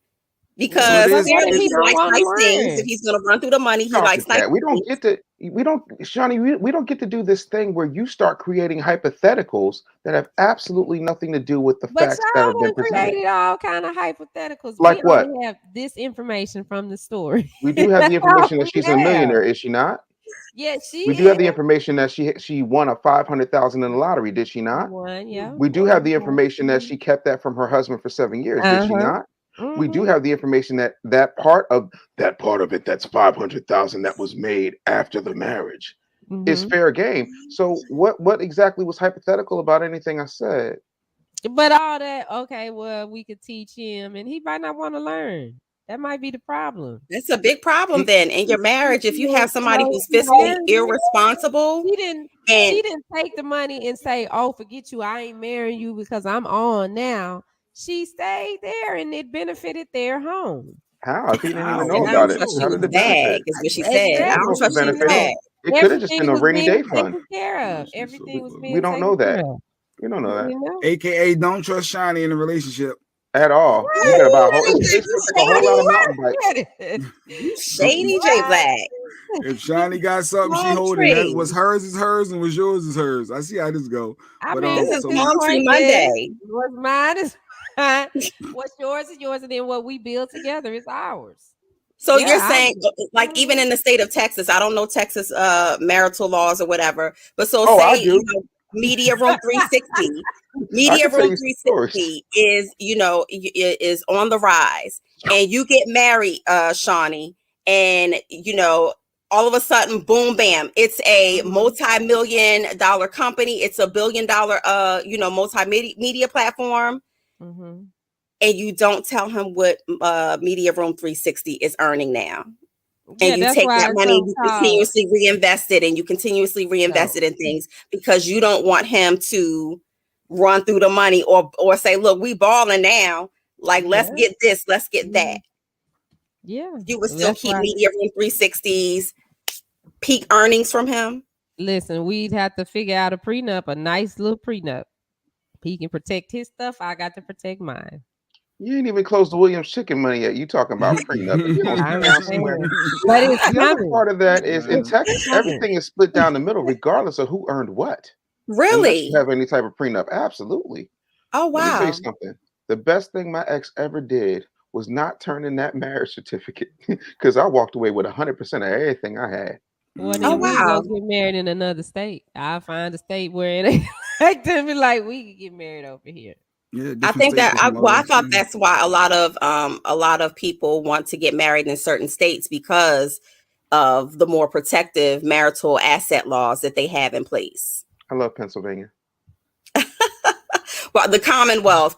S8: Because apparently he likes nice things. If he's going to run through the money, he likes nice things.
S1: We don't get to. we don't, Shawnee, we don't get to do this thing where you start creating hypotheticals that have absolutely nothing to do with the
S2: But
S1: facts that
S2: y'all
S1: have been
S2: done
S1: presented.
S2: created all kind of hypotheticals. We
S1: Like what?
S2: only have this information from the story.
S1: We do have the
S2: That's all
S1: information that she's a
S2: we have.
S1: millionaire, is she not?
S2: Yeah, she
S1: We do have
S2: is.
S1: the information that she won a 500,000 in the lottery, did she not?
S2: One, yeah.
S1: We do have the information that she kept that from her husband for 7 years, did she
S2: Uh-huh.
S1: not? We do have the information that part of it that's 500,000 that was made after the marriage is fair game. So what exactly was hypothetical about anything I said?
S2: But all that, okay, well, we could teach him and he might not want to learn. That might be the problem.
S8: That's a big problem then in your marriage. If you have somebody who's
S2: She
S8: fiscally irresponsible,
S2: didn't take the money and say, "Oh, forget you. I ain't marrying you because I'm on now." She stayed there and it benefited their home.
S1: How? If he didn't even know
S8: and I don't
S1: about it,
S8: trust you
S1: how
S8: with
S1: did
S8: the
S1: it
S8: bag,
S1: benefit?
S8: is what she said.
S2: Exactly.
S8: I don't
S1: She
S8: trust you with the
S1: benefited.
S8: bag.
S1: It could have just been
S2: Everything
S1: a
S2: was
S1: rainy
S2: being
S1: day fund.
S2: taken care of. Everything was being
S1: We don't know
S2: taken
S1: that.
S2: care of.
S1: We don't know that.
S2: You know?
S3: AKA don't trust Shawnee in a relationship.
S1: At all. You gotta buy a whole. It's gonna take a whole lot of mountain bikes.
S8: You shady J Black.
S3: If Shawnee got something she
S8: Palm
S3: holding, that
S8: tree.
S3: what's hers is hers, and what's yours is hers. I see how this go.
S2: I
S3: But
S2: mean,
S8: This is
S3: so
S8: Palm Tree Monday.
S2: What's mine is mine. What's yours is yours, and then what we build together is ours.
S8: So
S2: Yeah,
S8: you're saying, like, even in the state of Texas, I don't know Texas marital laws or whatever, but so
S1: Oh, I
S8: say,
S1: do.
S8: Media Room 360, Media
S1: can tell
S8: Room
S1: you some stories.
S8: 360 is, is on the rise, and you get married, Shawnee, and all of a sudden, boom, bam, it's a multi-million dollar company. It's a $1 billion, multimedia platform. And you don't tell him what Media Room 360 is earning now.
S2: Yeah,
S8: and you
S2: that's
S8: take
S2: why
S8: that
S2: it's
S8: money,
S2: so
S8: you
S2: called.
S8: continuously reinvest it, and you continuously reinvest it in things because you don't want him to run through the money or say, look, we balling now. Like, let's get this, let's get that.
S2: Yeah.
S8: You would still keep Media Room 360's peak earnings from him.
S2: Listen, we'd have to figure out a prenup, a nice little prenup. He can protect his stuff. I got to protect mine.
S1: You ain't even closed the Williams chicken money yet. You talking about prenup? You don't sit down somewhere.
S2: But it's
S1: The other part of that is in Texas, everything is split down the middle, regardless of who earned what.
S8: Really?
S1: Unless you have any type of prenup. Absolutely.
S8: Oh wow!
S1: Let me tell you something. The best thing my ex ever did was not turn in that marriage certificate because I walked away with 100% of everything I had.
S2: Well, then we go get married in another state. I'll find a state where it ain't like to be like we can get married over here.
S3: Yeah,
S8: I think that I thought that's why a lot of people want to get married in certain states because of the more protective marital asset laws that they have in place.
S1: I love Pennsylvania.
S8: Well, the Commonwealth.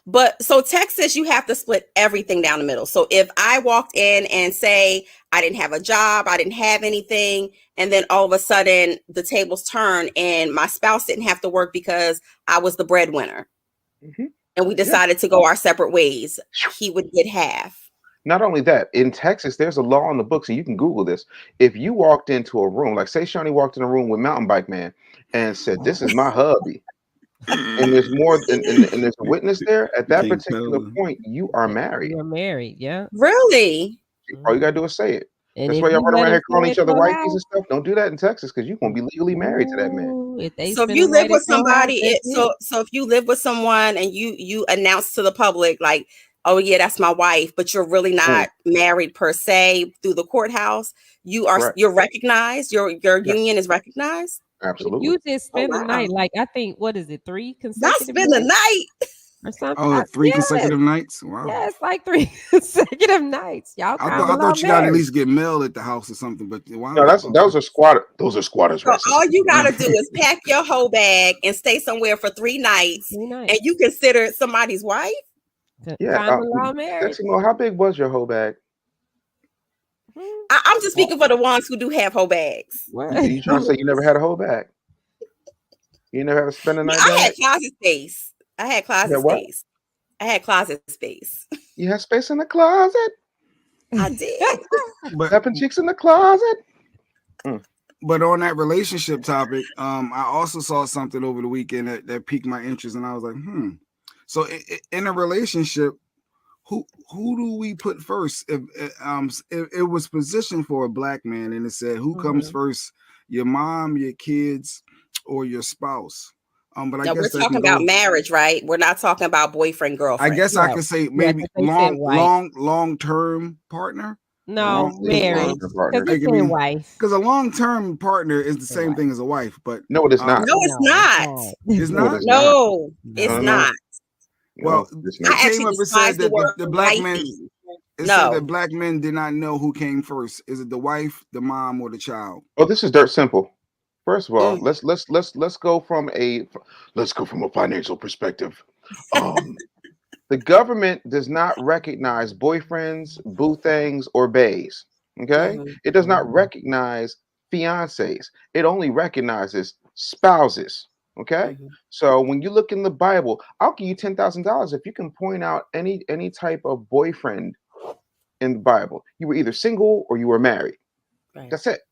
S8: But so Texas, you have to split everything down the middle. So if I walked in and say I didn't have a job, I didn't have anything, and then all of a sudden the tables turn and my spouse didn't have to work because I was the breadwinner, and we decided to go our separate ways, he would get half.
S1: Not only that, in Texas, there's a law on the books, and you can Google this. If you walked into a room, like say Shawnee walked in a room with Mountain Bike Man and said, "This is my hubby," and there's more, and there's a witness there, at that particular point, you are married.
S2: You're married, yeah.
S8: Really?
S1: All you gotta do is say it.
S2: And
S1: that's why y'all run around here calling each other wifeys and stuff. Don't do that in Texas because you're gonna be legally married to that man.
S8: So if you live with somebody, so if you live with someone and you announce to the public like, oh yeah, that's my wife, but you're really not married per se through the courthouse, you're recognized. Your union is recognized.
S1: Absolutely.
S2: You just spend the night, like I think, what is it, 3 consecutive?
S8: Not spend the night.
S2: Or something.
S3: Oh, 3 consecutive nights. Wow.
S2: Yeah, it's like 3 consecutive nights. Y'all,
S3: I thought you got to at least get mail at the house or something. But wow.
S1: No, those are squatters. Those are squatters.
S8: So all you gotta do is pack your whole bag and stay somewhere for 3 nights, and you consider somebody's wife.
S1: Yeah. How big was your whole bag?
S8: I'm just speaking for the ones who do have whole bags.
S1: You trying to say you never had a whole bag? You never had to spend a night?
S8: I had closet space. I had closet space.
S1: You had space in the closet?
S8: I did.
S3: But
S1: Stepping chicks in the closet.
S3: But on that relationship topic, I also saw something over the weekend that piqued my interest, and I was like, So in a relationship, who do we put first? If it was positioned for a black man, and it said who comes first, your mom, your kids, or your spouse. But I
S8: Now we're
S3: guess that
S8: talking
S3: can
S8: about
S3: go.
S8: marriage, right? We're not talking about boyfriend,
S3: I
S8: girlfriend.
S3: guess I
S2: Right.
S3: could say
S2: Yeah,
S3: maybe
S2: 'cause they said wife.
S3: long term partner.
S2: No,
S3: Long,
S2: married.
S1: Long-term
S2: Because
S1: partner.
S2: it
S3: like I
S2: said
S3: mean,
S2: wife.
S3: because a long term partner is the
S2: Said
S3: same
S2: wife.
S3: thing as a wife, but
S1: No, it is not.
S8: No, it's
S2: No,
S8: not.
S3: it's
S1: No, it
S3: not.
S1: is not.
S8: No, it's
S1: No,
S2: no.
S1: no,
S8: not.
S3: Well,
S1: no, it's
S3: it
S1: not.
S8: I
S3: came
S8: actually
S3: up and said
S8: despise the
S3: that
S8: word
S3: the black men.
S8: wifey.
S3: It said
S8: No.
S3: that black men did not know who came first. Is it the wife, the mom, or the child?
S1: Oh, this is dirt simple. First of all,
S8: Mm.
S1: let's go from a financial perspective. Um, the government does not recognize boyfriends, boo things, or bays. Okay,
S8: Mhm.
S1: it does not recognize fiancés. It only recognizes spouses. Okay,
S8: Mhm.
S1: so when you look in the Bible, I'll give you $10,000 if you can point out any type of boyfriend in the Bible. You were either single or you were married.
S8: Right.
S1: That's it.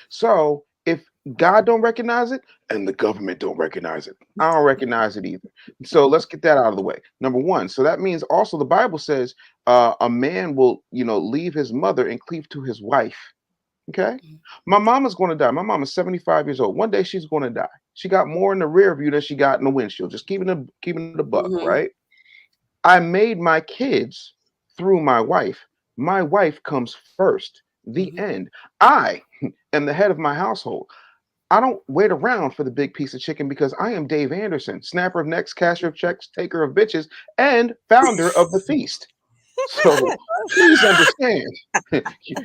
S1: So if God don't recognize it and the government don't recognize it, I don't recognize it either. So let's get that out of the way. Number one. So that means also the Bible says a man will, leave his mother and cleave to his wife. Okay. My mom is going to die. My mom is 75 years old. One day she's going to die. She got more in the rear view than she got in the windshield. Just keeping it a buck,
S8: Mhm.
S1: right? I made my kids through my wife. My wife comes first. The
S8: Mhm.
S1: end. I am the head of my household. I don't wait around for the big piece of chicken because I am Dave Anderson, snapper of necks, casher of checks, taker of bitches, and founder of the feast. So please understand,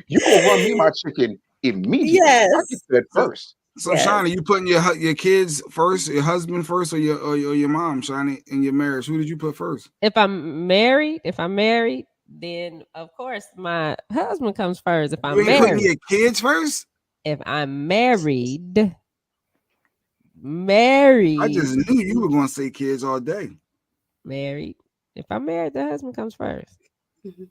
S1: you gonna run me my chicken immediately. I get
S8: Yes.
S1: fed
S3: So,
S1: first.
S3: so
S8: Yes.
S3: Shawnee, you putting your kids first, your husband first, or your mom, Shawnee, in your marriage? Who did you put first?
S2: If I'm married, then of course my husband comes first. If
S3: You
S2: I'm
S3: ain't putting
S2: married,
S3: your kids first.
S2: if I'm married,
S3: I just
S2: married,
S3: knew you were going to say kids all day.
S2: married. If I'm married, the husband comes first.
S8: Mhm.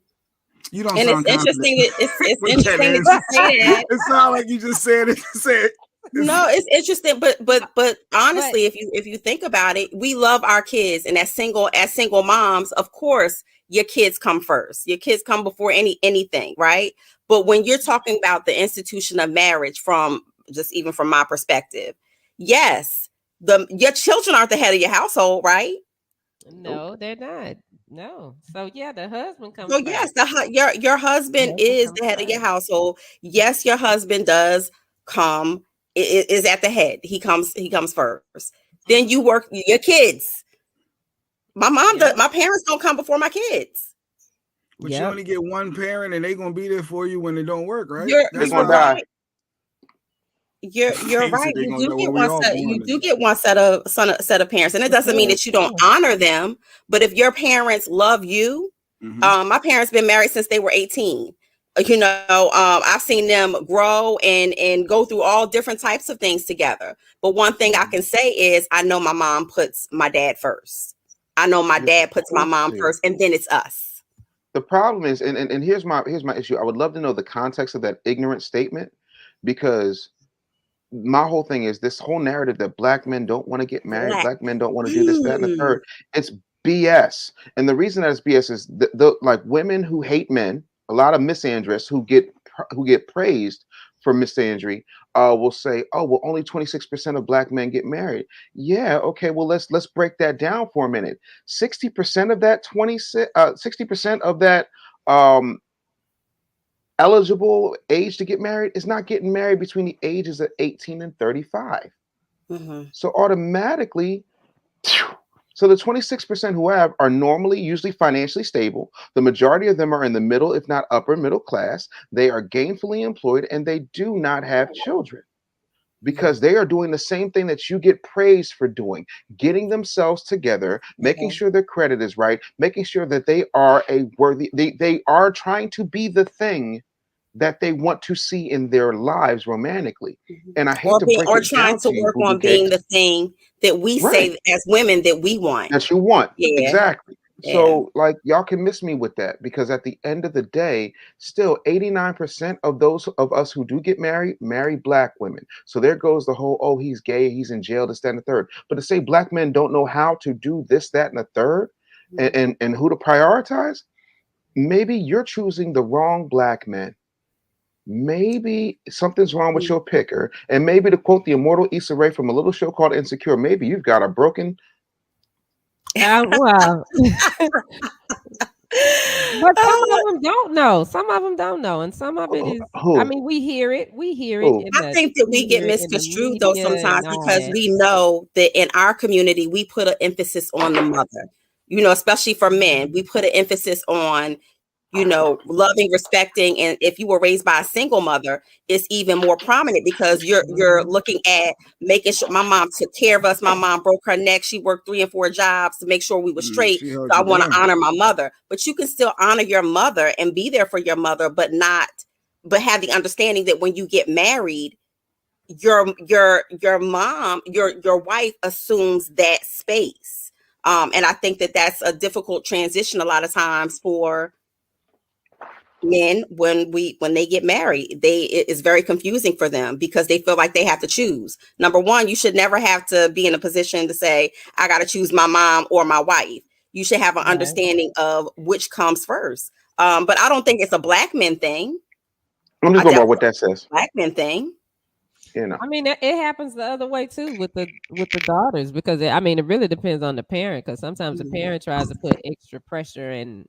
S3: You don't
S8: And it's
S3: sound confident
S8: interesting. It's
S3: with that
S8: interesting that
S3: answer.
S8: you say that.
S3: It sounds like you just said it. Said
S8: No, it's interesting, but
S2: But
S8: honestly, if you think about it, we love our kids, and as single moms, of course, your kids come first. Your kids come before anything, right? But when you're talking about the institution of marriage, from just even from my perspective, yes, your children aren't the head of your household, right?
S1: Nope.
S2: no, they're not. No. So yeah, the husband
S8: So
S2: comes
S8: yes,
S2: first.
S8: your
S2: The
S8: husband
S2: husband
S8: is
S2: comes
S8: the head of your
S2: first.
S8: household. Yes, your husband does come is at the head. He comes first. Then you work your kids.
S2: Yep.
S8: My parents don't come before my kids.
S3: but you
S2: Yep.
S3: only get one parent, and they gonna be there for you when it don't work, right?
S8: You're
S1: They're
S3: That's
S8: you're
S1: gonna
S3: how.
S1: die.
S8: right. You're
S3: He
S8: right.
S3: said they gonna know when we all
S8: You
S3: born.
S8: do get one set of parents, and it doesn't mean
S2: Yeah,
S8: that you don't
S2: yeah.
S8: honor them. But if your parents love you,
S3: Mm-hmm.
S8: my parents been married since they were 18. I've seen them grow and go through all different types of things together. But one thing I can say is I know my mom puts my dad first. I know my
S1: You're
S8: dad puts my
S1: supposed
S8: mom
S1: to.
S8: first, and then it's us.
S1: The problem is, and here's my issue. I would love to know the context of that ignorant statement because my whole thing is this whole narrative that black men don't want to get married,
S8: Black.
S1: black men don't want to do this, that, and the
S8: Mm.
S1: third. It's BS. And the reason that it's BS is the like women who hate men, a lot of misandrists who get praised for misandry, will say, "Oh, well, only 26% of black men get married." Yeah, okay. Well, let's break that down for a minute. 60% of that 60% of that um eligible age to get married is not getting married between the ages of 18 and 35.
S8: Hmm.
S1: So automatically, so the 26% who have are normally usually financially stable. The majority of them are in the middle, if not upper middle class. They are gainfully employed and they do not have children because they are doing the same thing that you get praised for doing, getting themselves together, making sure their credit is right, making sure that they are they are trying to be the thing that they want to see in their lives romantically. And I hate
S8: Or
S1: to
S8: being
S1: break
S8: or
S1: it
S8: trying
S1: down
S8: to
S1: to you,
S8: work
S1: boo boo
S8: on being
S1: cakes.
S8: the thing that we
S1: Right.
S8: say as women that we want.
S1: That you want.
S8: Yeah,
S1: Exactly.
S8: yeah.
S1: So, like, y'all can miss me with that because at the end of the day, still 89% of those of us who do get married marry black women. So there goes the whole, oh, he's gay, he's in jail, this, that, and the third. But to say black men don't know how to do this, that, and the third, and who to prioritize, maybe you're choosing the wrong black man. Maybe something's wrong with your picker, and maybe to quote the immortal Issa Rae from a little show called Insecure, maybe you've got a broken.
S2: Wow. But some of them don't know. Some of them don't know, and some of it is. I
S1: Who?
S2: mean, we hear it. We hear it
S1: Who?
S2: in
S8: I
S2: the.
S8: think that
S2: We
S8: we get
S2: hear it in the
S8: misconstrued though
S2: media
S8: sometimes
S2: and all
S8: because
S2: that.
S8: we know that in our community we put an emphasis on the mother. Especially for men, we put an emphasis on loving, respecting, and if you were raised by a single mother, it's even more prominent because you're looking at making sure my mom took care of us. My mom broke her neck. She worked 3 and 4 jobs to make sure we were straight.
S3: She
S8: So
S3: held
S8: I
S3: you
S8: want
S3: down.
S8: to honor my mother, but you can still honor your mother and be there for your mother, but have the understanding that when you get married, your mom, your wife assumes that space. And I think that that's a difficult transition a lot of times for men when they get married. It is very confusing for them because they feel like they have to choose. Number one, you should never have to be in a position to say, I got to choose my mom or my wife. You should have an understanding of which comes first. But I don't think it's a black men thing.
S1: I'm
S8: I
S1: just going about what
S8: definitely
S1: that says.
S8: black men thing.
S2: I mean, it happens the other way too with the daughters because I mean, it really depends on the parent because sometimes the parent tries to put extra pressure and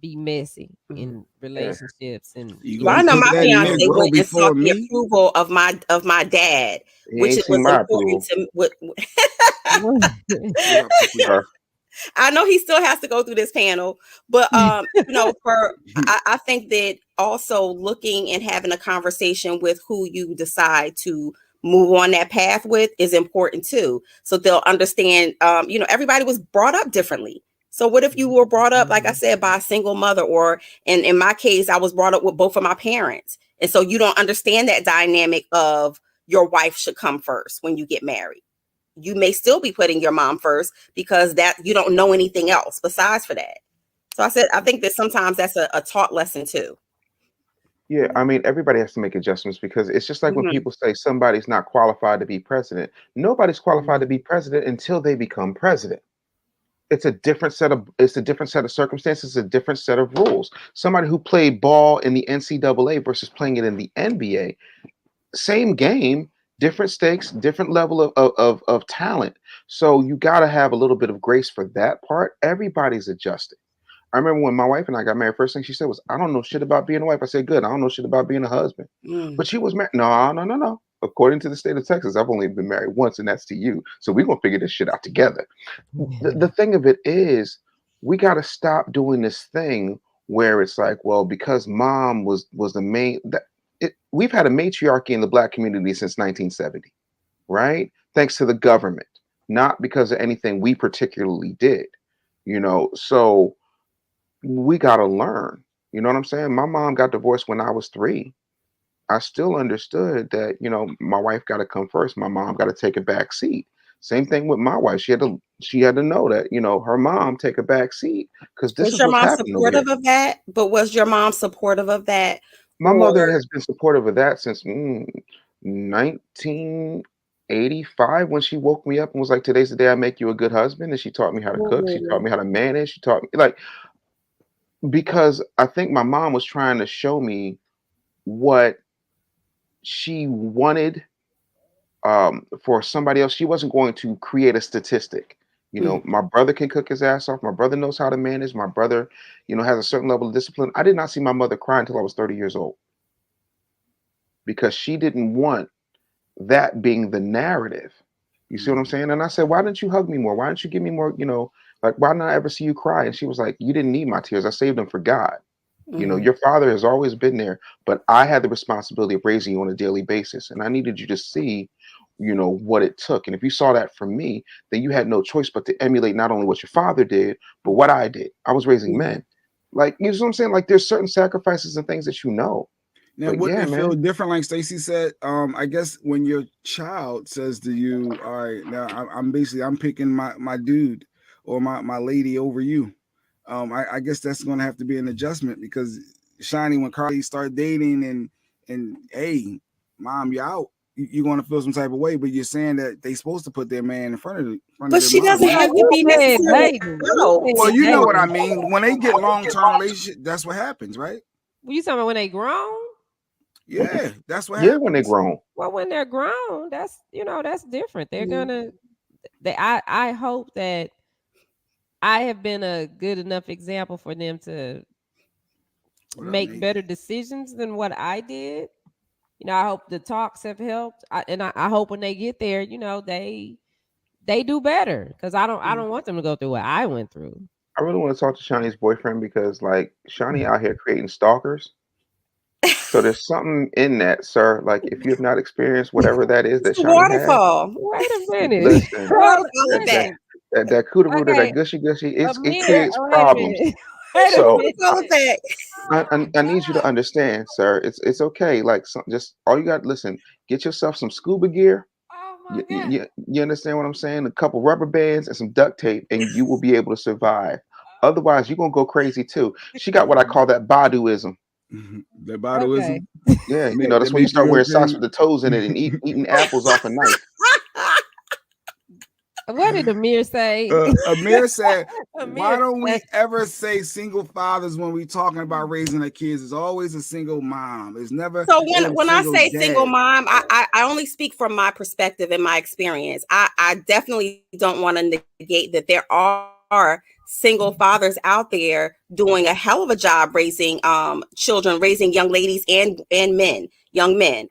S2: be messy in relationships and
S3: You
S8: Well,
S3: gonna
S8: I know
S3: put
S8: my
S3: that
S8: fiance
S3: Negro
S8: went and
S3: before
S8: sought the
S3: me?
S8: approval of my dad,
S1: He
S8: which
S1: ain't
S8: it
S1: seen
S8: was
S1: my
S8: important
S1: approval.
S8: to.
S3: What up, Caprica?
S8: I know he still has to go through this panel, but I think that also looking and having a conversation with who you decide to move on that path with is important too. So they'll understand. Everybody was brought up differently. So what if you were brought up, like I said, by a single mother, or in my case, I was brought up with both of my parents, and so you don't understand that dynamic of your wife should come first when you get married. You may still be putting your mom first because that you don't know anything else besides for that. So I think that sometimes that's a taught lesson too.
S1: Yeah, I mean, everybody has to make adjustments because it's just like when people say somebody's not qualified to be president. Nobody's qualified to be president until they become president. It's a different set of circumstances, a different set of rules. Somebody who played ball in the NCAA versus playing it in the NBA, same game, different stakes, different level of talent. So you got to have a little bit of grace for that part. Everybody's adjusting. I remember when my wife and I got married, first thing she said was, I don't know shit about being a wife. I said, good. I don't know shit about being a husband. But she was married. No, no, no, no. According to the state of Texas, I've only been married once, and that's to you. So we're going to figure this shit out together. The thing of it is, we got to stop doing this thing where it's like, well, because mom was the main. We've had a matriarchy in the black community since 1970, right? Thanks to the government, not because of anything we particularly did. So we got to learn. You know what I'm saying? My mom got divorced when I was 3. I still understood that, my wife got to come first. My mom got to take a back seat. Same thing with my wife. She had to know that, her mom take a back seat because this
S8: Was
S1: is
S8: your
S1: what's
S8: mom
S1: happening over here.
S8: supportive of that? But was your mom supportive of that?
S1: My
S8: Or
S1: mother has been supportive of that since 1985 when she woke me up and was like, today's the day I make you a good husband. And she taught me how to cook. She taught me how to manage. She taught me because I think my mom was trying to show me what she wanted for somebody else. She wasn't going to create a statistic. My brother can cook his ass off. My brother knows how to manage. My brother, has a certain level of discipline. I did not see my mother cry until I was 30 years old because she didn't want that being the narrative. You see what I'm saying? And I said, why didn't you hug me more? Why didn't you give me more, why didn't I ever see you cry? And she was like, you didn't need my tears. I saved them for God. Your father has always been there, but I had the responsibility of raising you on a daily basis. And I needed you to see, what it took. And if you saw that from me, then you had no choice but to emulate not only what your father did, but what I did. I was raising men. Like, you know what I'm saying? Like there's certain sacrifices and things that
S3: Now,
S1: But
S3: wouldn't
S1: yeah,
S3: it feel
S1: man.
S3: different, like Stacey said? I guess when your child says to you, "All right, now I'm picking my dude or my lady over you." I guess that's going to have to be an adjustment because Shiny, when Carly started dating and hey, mom, you out. you're going to feel some type of way, but you're saying that they supposed to put their man in front of
S8: But
S3: their
S8: she
S3: mom.
S8: doesn't have to be necessarily. No.
S3: Well, you know what I mean. When they get long-term relationship, that's what happens, right?
S2: Were you talking about when they grown?
S3: Yeah, that's what
S1: Yeah,
S3: happens.
S1: when they grown.
S2: Well, when they're grown, that's that's different. They're gonna. I hope that I have been a good enough example for them to make better decisions than what I did. I hope the talks have helped, I hope when they get there, they do better because I don't want them to go through what I went through.
S1: I really want to talk to Shawnee's boyfriend because, like, Shawnee out here creating stalkers. So there's something in that, sir. Like, if you have not experienced whatever that is that
S8: It's a
S1: Shawnee has,
S8: waterfall.
S2: Wait a minute.
S1: listen,
S8: Waterfall of that.
S1: that cooteroo,
S2: Okay,
S1: that gushy, it
S2: Amir,
S1: creates
S2: wait a
S1: problems.
S2: minute. Wait a
S1: So
S8: Waterfall of that.
S1: I need you to understand, sir. It's okay. Like, just all you got. Listen, get yourself some scuba gear.
S2: Oh my God.
S1: You understand what I'm saying? A couple rubber bands and some duct tape, and you will be able to survive. Otherwise, you're gonna go crazy too. She got what I call that Baduism.
S3: The
S2: Okay.
S3: bottleism.
S1: Yeah,
S3: That
S1: that's when you
S3: make you
S1: start
S3: go
S1: wearing socks
S3: crazy.
S1: with the toes in it and eating apples off a knife.
S2: What did Amir say?
S3: Amir said, why
S2: Amir
S3: don't we
S2: said-
S3: ever say single fathers when we talking about raising our kids? It's always a single mom. It's never
S8: So
S3: a
S8: when I say
S3: dad.
S8: single mom, I only speak from my perspective and my experience. I definitely don't want to negate that there are single fathers out there doing a hell of a job raising children, raising young ladies and young men,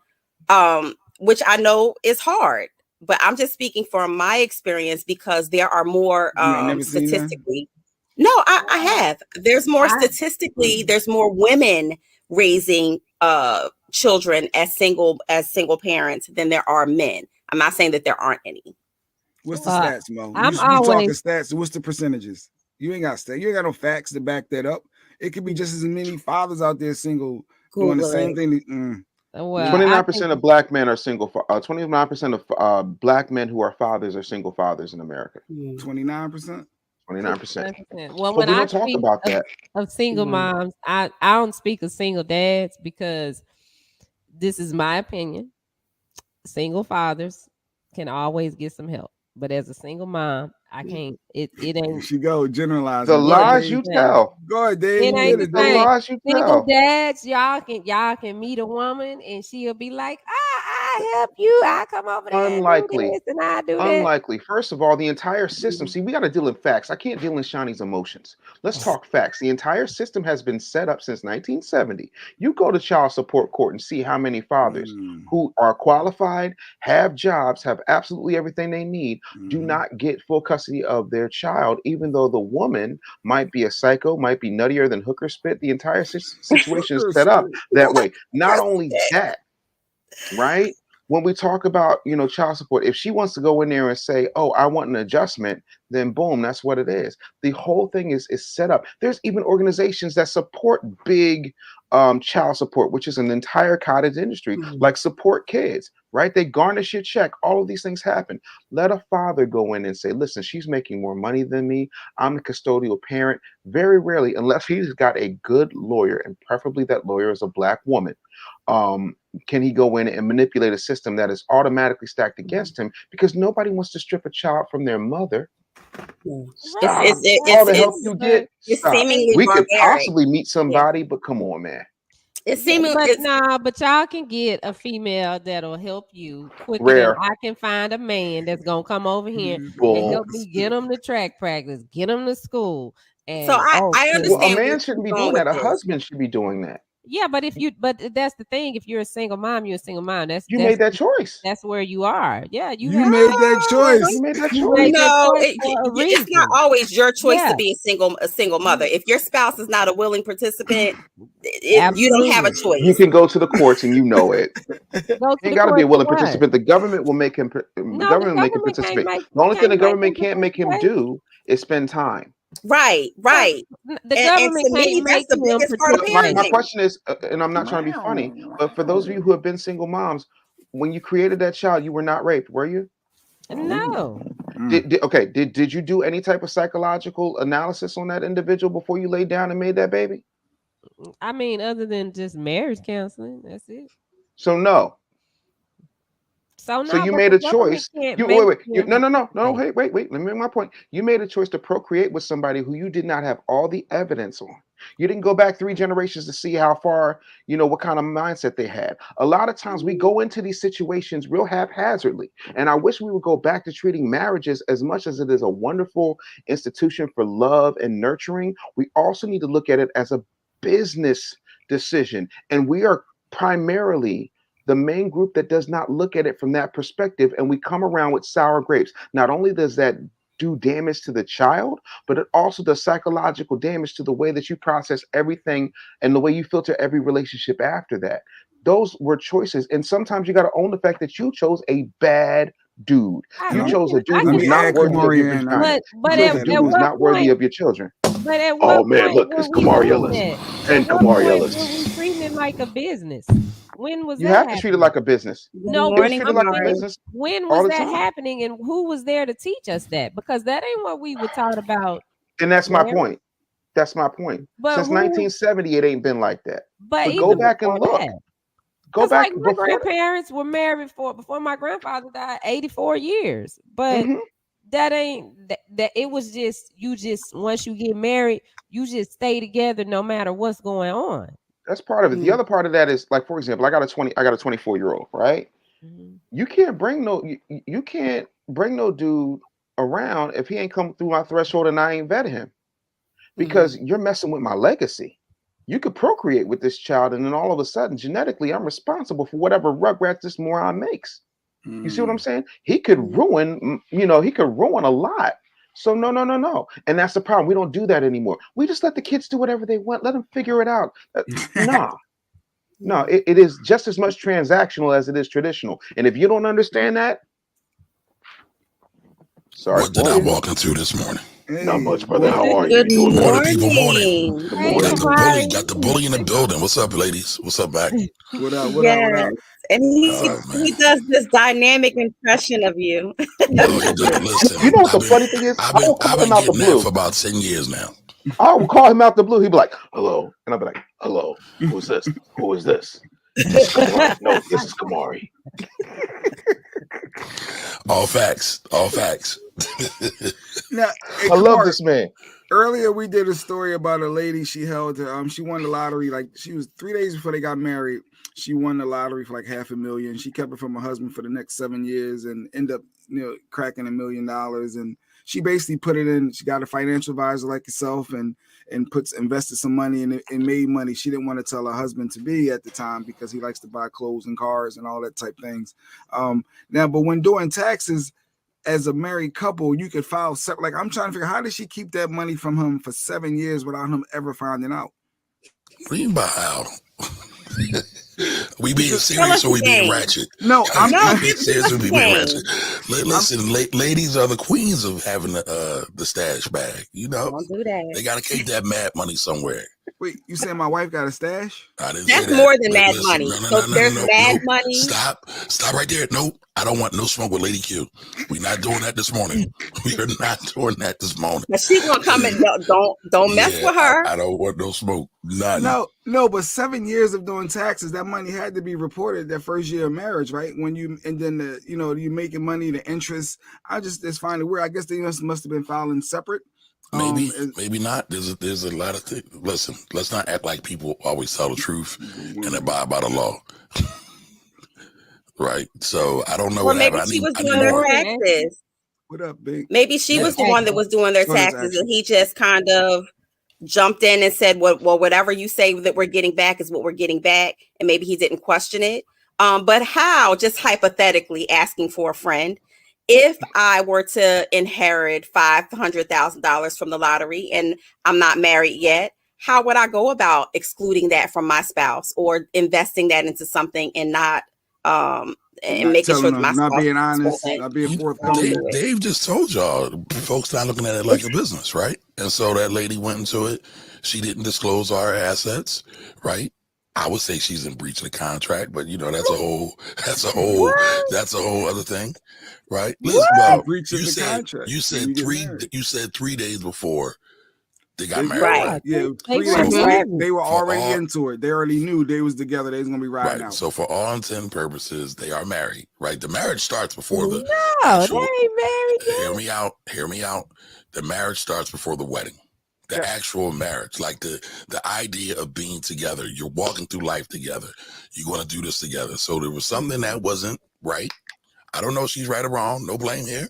S8: which I know is hard. But I'm just speaking from my experience because there are more
S3: You ain't never seen that?
S8: statistically. No, I have. There's more statistically, there's more women raising children as single parents than there are men. I'm not saying that there aren't any.
S3: What's the stats, Mo?
S2: I'm
S3: you
S2: always
S3: talking stats. What's the percentages? You ain't got stats. You ain't got no facts to back that up. It could be just as many fathers out there single doing the same thing.
S2: Well,
S1: 29% of black men are single. 29% of black men who are fathers are single fathers in America.
S3: 29%.
S1: 29%.
S2: Well,
S1: But
S2: when
S1: we
S2: I
S1: don't talk
S2: speak
S1: about that.
S2: of single moms, I don't speak of single dads because this is my opinion. Single fathers can always get some help, but as a single mom, I can't. It ain't.
S3: She go generalizing.
S1: The lies you tell.
S3: Go ahead, Dave.
S2: It ain't the
S1: The lies you
S2: single
S1: tell.
S2: dads, y'all can meet a woman and she'll be like, I help you. I come over there and do
S1: Unlikely.
S2: this and I do that.
S1: Unlikely. First of all, the entire system. See, we got to deal in facts. I can't deal in Shawnee's emotions. Let's talk facts. The entire system has been set up since 1970. You go to child support court and see how many fathers who are qualified, have jobs, have absolutely everything they need, do not get full custody of their child, even though the woman might be a psycho, might be nuttier than hooker spit. The entire situation is set up that way. Not only that, right? When we talk about, child support, if she wants to go in there and say, oh, I want an adjustment, then boom, that's what it is. The whole thing is set up. There's even organizations that support big child support, which is an entire cottage industry, like Support Kids, right? They garnish your check. All of these things happen. Let a father go in and say, listen, she's making more money than me. I'm the custodial parent. Very rarely, unless he's got a good lawyer, and preferably that lawyer is a black woman, can he go in and manipulate a system that is automatically stacked against him, because nobody wants to strip a child from their mother. Stop. All the help you get, stop. We could possibly meet somebody, but come on, man.
S8: It's seeming,
S2: but y'all can get a female that'll help you quicker
S1: Rare.
S2: than I can find a man that's gonna come over here and help me get them to track practice, get them to school. And
S8: so I understand.
S1: Well, a man shouldn't be doing that. A husband should be doing that.
S2: Yeah, but that's the thing. If you're a single mom, you're a single mom.
S1: You made that choice.
S2: That's where you are. Yeah,
S3: you made that choice.
S1: You made that choice.
S8: No, it's not always your choice to be a single mother. If your spouse is not a willing participant, you don't have a choice.
S1: You can go to the courts, and you know it. You ain't got to be a willing participant. The government will make him. The government will make him participate. The only thing the government can't make him do is spend time.
S8: Right.
S2: The government can't make the biggest part of parenting.
S1: My question is, and I'm not trying to be funny, but for those of you who have been single moms, when you created that child, you were not raped, were you?
S2: No.
S1: Did you do any type of psychological analysis on that individual before you laid down and made that baby?
S2: I mean, other than just marriage counseling, that's it.
S1: So no.
S2: So
S1: So
S2: no,
S1: you
S2: but
S1: made
S2: the
S1: a
S2: government
S1: choice.
S2: can't
S1: You
S2: make
S1: wait, wait.
S2: them.
S1: No. Hey, wait. Let me make my point. You made a choice to procreate with somebody who you did not have all the evidence on. You didn't go back 3 generations to see how far, what kind of mindset they had. A lot of times we go into these situations real haphazardly. And I wish we would go back to treating marriages as much as it is a wonderful institution for love and nurturing. We also need to look at it as a business decision. And we are primarily the main group that does not look at it from that perspective, and we come around with sour grapes. Not only does that do damage to the child, but it also does psychological damage to the way that you process everything and the way you filter every relationship after that. Those were choices, and sometimes you got to own the fact that you chose a bad dude. You
S3: Let me,
S1: chose a dude
S3: let
S1: who's
S3: me
S1: not
S3: add
S1: worthy of your
S3: Kamari in.
S1: vagina. You
S2: But
S1: chose
S2: at,
S1: a
S3: Go
S1: dude
S2: at
S3: ahead,
S1: who's
S2: what
S1: not worthy
S2: point?
S1: of your children.
S2: But at what
S1: Oh man,
S2: point
S1: look,
S2: were
S1: it's
S2: we
S1: Kamari
S2: doing
S1: Ellis
S2: that? At
S1: and
S2: what
S1: Kamari
S2: point
S1: Ellis.
S2: were we treating it like a business? When was
S1: You
S2: that
S1: have to treat it
S2: happening?
S1: like a business.
S8: Good
S2: No,
S1: It was
S2: but
S8: morning,
S1: treated
S2: I'm
S1: like a
S8: Kamari.
S2: saying,
S1: business
S2: when
S1: all
S2: was
S1: the
S2: that
S1: time.
S2: happening, and who was there to teach us that? Because that ain't what we were taught about
S1: And that's my
S2: marriage.
S1: point. That's my point.
S2: But
S1: Since
S2: who?
S1: 1970, it ain't been like that.
S2: But
S1: But go
S2: even
S1: back
S2: before
S1: and look.
S2: that,
S1: Go
S2: because like
S1: back
S2: my
S1: before that.
S2: grandparents were married before my grandfather died, 84 years. But
S1: Hmm.
S2: that ain't that. It was just once you get married, you just stay together no matter what's going on.
S1: That's part of it. The
S8: Mm.
S1: other part of that is, like, for example, I got a 24-year-old, right?
S2: Mhm.
S1: You can't bring no dude around if he ain't come through my threshold and I ain't vetted him, because you're messing with my legacy. You could procreate with this child, and then all of a sudden, genetically, I'm responsible for whatever rugrats this moron makes. You see what I'm saying? He could
S2: Mhm.
S1: ruin, he could ruin a lot. So no, no, no, no. And that's the problem. We don't do that anymore. We just let the kids do whatever they want. Let them figure it out. Nah, no,
S2: Mhm.
S1: it is just as much transactional as it is traditional. And if you don't understand that, sorry
S7: What did
S1: for
S7: I
S1: you.
S7: walk into this morning?
S1: Not
S3: Hey,
S1: much, brother.
S3: what up?
S1: How are you?
S8: Good
S1: You doing
S7: Morning,
S1: good?
S7: people. Morning.
S8: morning.
S1: Good
S2: Hey,
S7: Got
S1: morning.
S7: the bully.
S2: Kamari.
S7: Got the bully in the building. What's up, ladies? What's up, back?
S3: What up? What up? What
S8: Yes.
S3: up?
S8: And
S7: Oh
S8: he
S7: man.
S8: does this dynamic impression of you.
S7: Oh, he just
S1: You
S7: listen.
S1: know what the funny thing is? I will
S7: I've
S1: call
S7: been
S1: him out the
S7: getting that
S1: blue.
S7: for about 10 years now.
S1: I will call him out the blue. He'd be like, "Hello," and I'll be like, "Hello, who's this? Who is this? This is Kamari. No, this is Kamari."
S7: All facts. All facts.
S3: Now, hey,
S1: I love
S3: Kamari,
S1: this man.
S3: earlier we did a story about a lady she won the lottery, like she was 3 days before they got married. She won the lottery for like $500,000. She kept it from her husband for the next 7 years and ended up cracking $1 million. And she basically put it in. She got a financial advisor like yourself and invested some money and made money. She didn't want to tell her husband to be at the time because he likes to buy clothes and cars and all that type things. Now, but when doing taxes, as a married couple, you could file separate. Like, I'm trying to figure out, how did she keep that money from him for 7 years without him ever finding out?
S7: What do you mean by how? We being
S3: Because
S8: Tell us
S7: serious or
S8: the
S7: we being
S8: game.
S7: ratchet?
S3: no, I'm
S8: No,
S7: We
S3: I'm
S7: being
S8: give
S7: serious
S8: us
S7: or
S8: the
S7: we being ratchet?
S8: game.
S7: Listen, ladies are the queens of having the stash bag. You know,
S8: Don't do that.
S7: they got to keep that mad money somewhere.
S3: wait. You saying my wife got a stash?
S7: I didn't say
S8: That's
S7: that.
S8: more than mad
S7: Listen,
S8: money.
S7: no, no,
S8: So
S7: no, no, no,
S8: there's
S7: no,
S8: mad
S7: nope.
S8: money.
S7: Stop right there. Nope. I don't want no smoke with Lady Q. We're not doing that this morning. We are not doing that this morning.
S8: But she gonna come and don't mess
S7: Yeah,
S8: with her.
S7: I don't want no smoke. None.
S3: No, but 7 years of doing taxes, that money had to be reported that first year of marriage, right? When you and then you making money, the interest. I just find it weird. I guess they must have been filing separate.
S7: Maybe, maybe not. There's a lot of things. Listen, let's not act like people always tell the truth and abide by the law. Right. So I don't know
S8: Or
S7: what
S8: maybe
S7: happened.
S8: she was
S7: I
S8: doing
S7: need
S2: Good
S8: their
S7: more.
S2: morning, Ashley.
S8: taxes.
S3: What up, big?
S8: Maybe she
S7: Yeah.
S8: was the one that was doing their
S3: Go ahead,
S8: taxes,
S3: Ashley.
S8: and he just kind of jumped in and said, well, whatever you say that we're getting back is what we're getting back. And maybe he didn't question it. But how, just hypothetically asking for a friend, if I were to inherit $500,000 from the lottery and I'm not married yet, how would I go about excluding that from my spouse or investing that into something and not and
S3: Not
S8: making sure
S3: telling
S8: that my
S3: them, not
S8: spouse
S3: being honest,
S8: won't
S3: not being
S7: Dave,
S3: forthcoming.
S8: do it?
S7: Dave just told y'all, folks not looking at it like a business, right? And so that lady went into it. She didn't disclose our assets, right? I would say she's in breach of the contract, but that's
S8: What?
S7: that's a whole other thing, right? Listen,
S8: What?
S3: In
S7: well,
S3: breach of the contract
S7: you
S3: when
S7: said
S3: you get married.
S7: 3 days before They got married.
S8: Right.
S3: Yeah,
S2: They
S3: 3
S2: were
S3: days.
S2: married.
S3: They were already
S7: all-
S3: into it. They already knew they was together. They was gonna be riding
S7: Right.
S3: out.
S7: So for all intents and purposes, they are married. Right. The marriage starts before the
S2: No,
S7: actual.
S2: they ain't married yet.
S7: Hear me out. Hear me out. The marriage starts before the wedding. The actual marriage, like the idea of being together. You're walking through life together. You're going to do this together. So there was something that wasn't right. I don't know if she's right or wrong. No blame here.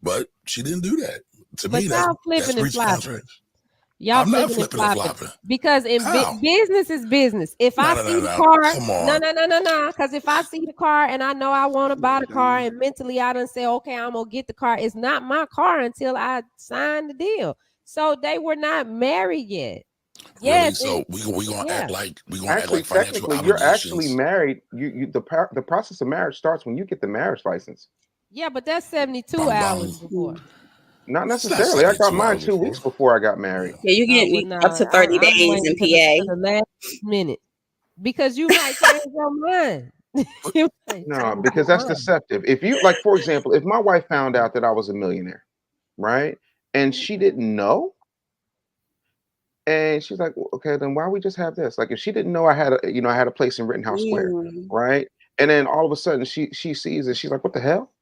S7: But she didn't do that. To
S2: But
S7: me,
S2: y'all
S7: that's
S2: flipping and
S7: breach of
S2: flopping.
S7: contract.
S2: Y'all
S7: I'm not
S2: flipping and
S7: flipping and
S2: flopping.
S7: flopping.
S2: Because in
S7: How?
S2: business is business. If I see the
S7: No.
S2: car,
S7: Come on.
S2: no. Because if I see the car and I know I want to buy the car, and mentally I done say, okay, I'm gonna get the car. It's not my car until I sign the deal. So they were not married yet.
S7: Really?
S2: Yes.
S7: So we gonna act like
S1: Actually,
S7: financial
S1: technically, you're actually
S7: obligations.
S1: married. The process of marriage starts when you get the marriage license.
S2: Yeah, but that's 72 hours before.
S1: Not
S7: It's not
S1: necessarily. I got
S7: 72
S1: mine
S7: hours
S1: 2 weeks before I got married.
S8: Yeah, you
S2: Well,
S8: get
S2: no,
S8: up to 30
S2: I'm
S8: days
S2: waiting
S8: in
S2: to
S8: PA.
S2: the last minute because you might change your mind. You might
S1: No,
S2: change
S1: because
S2: your
S1: that's
S2: mind.
S1: deceptive. If you like, for example, if my wife found out that I was a millionaire, right, and she didn't know, and she's like, "Well, okay, then why don't we just have this?" Like, if she didn't know I had a place in Rittenhouse Square, right, and then all of a sudden she sees it, she's like, "What the hell?"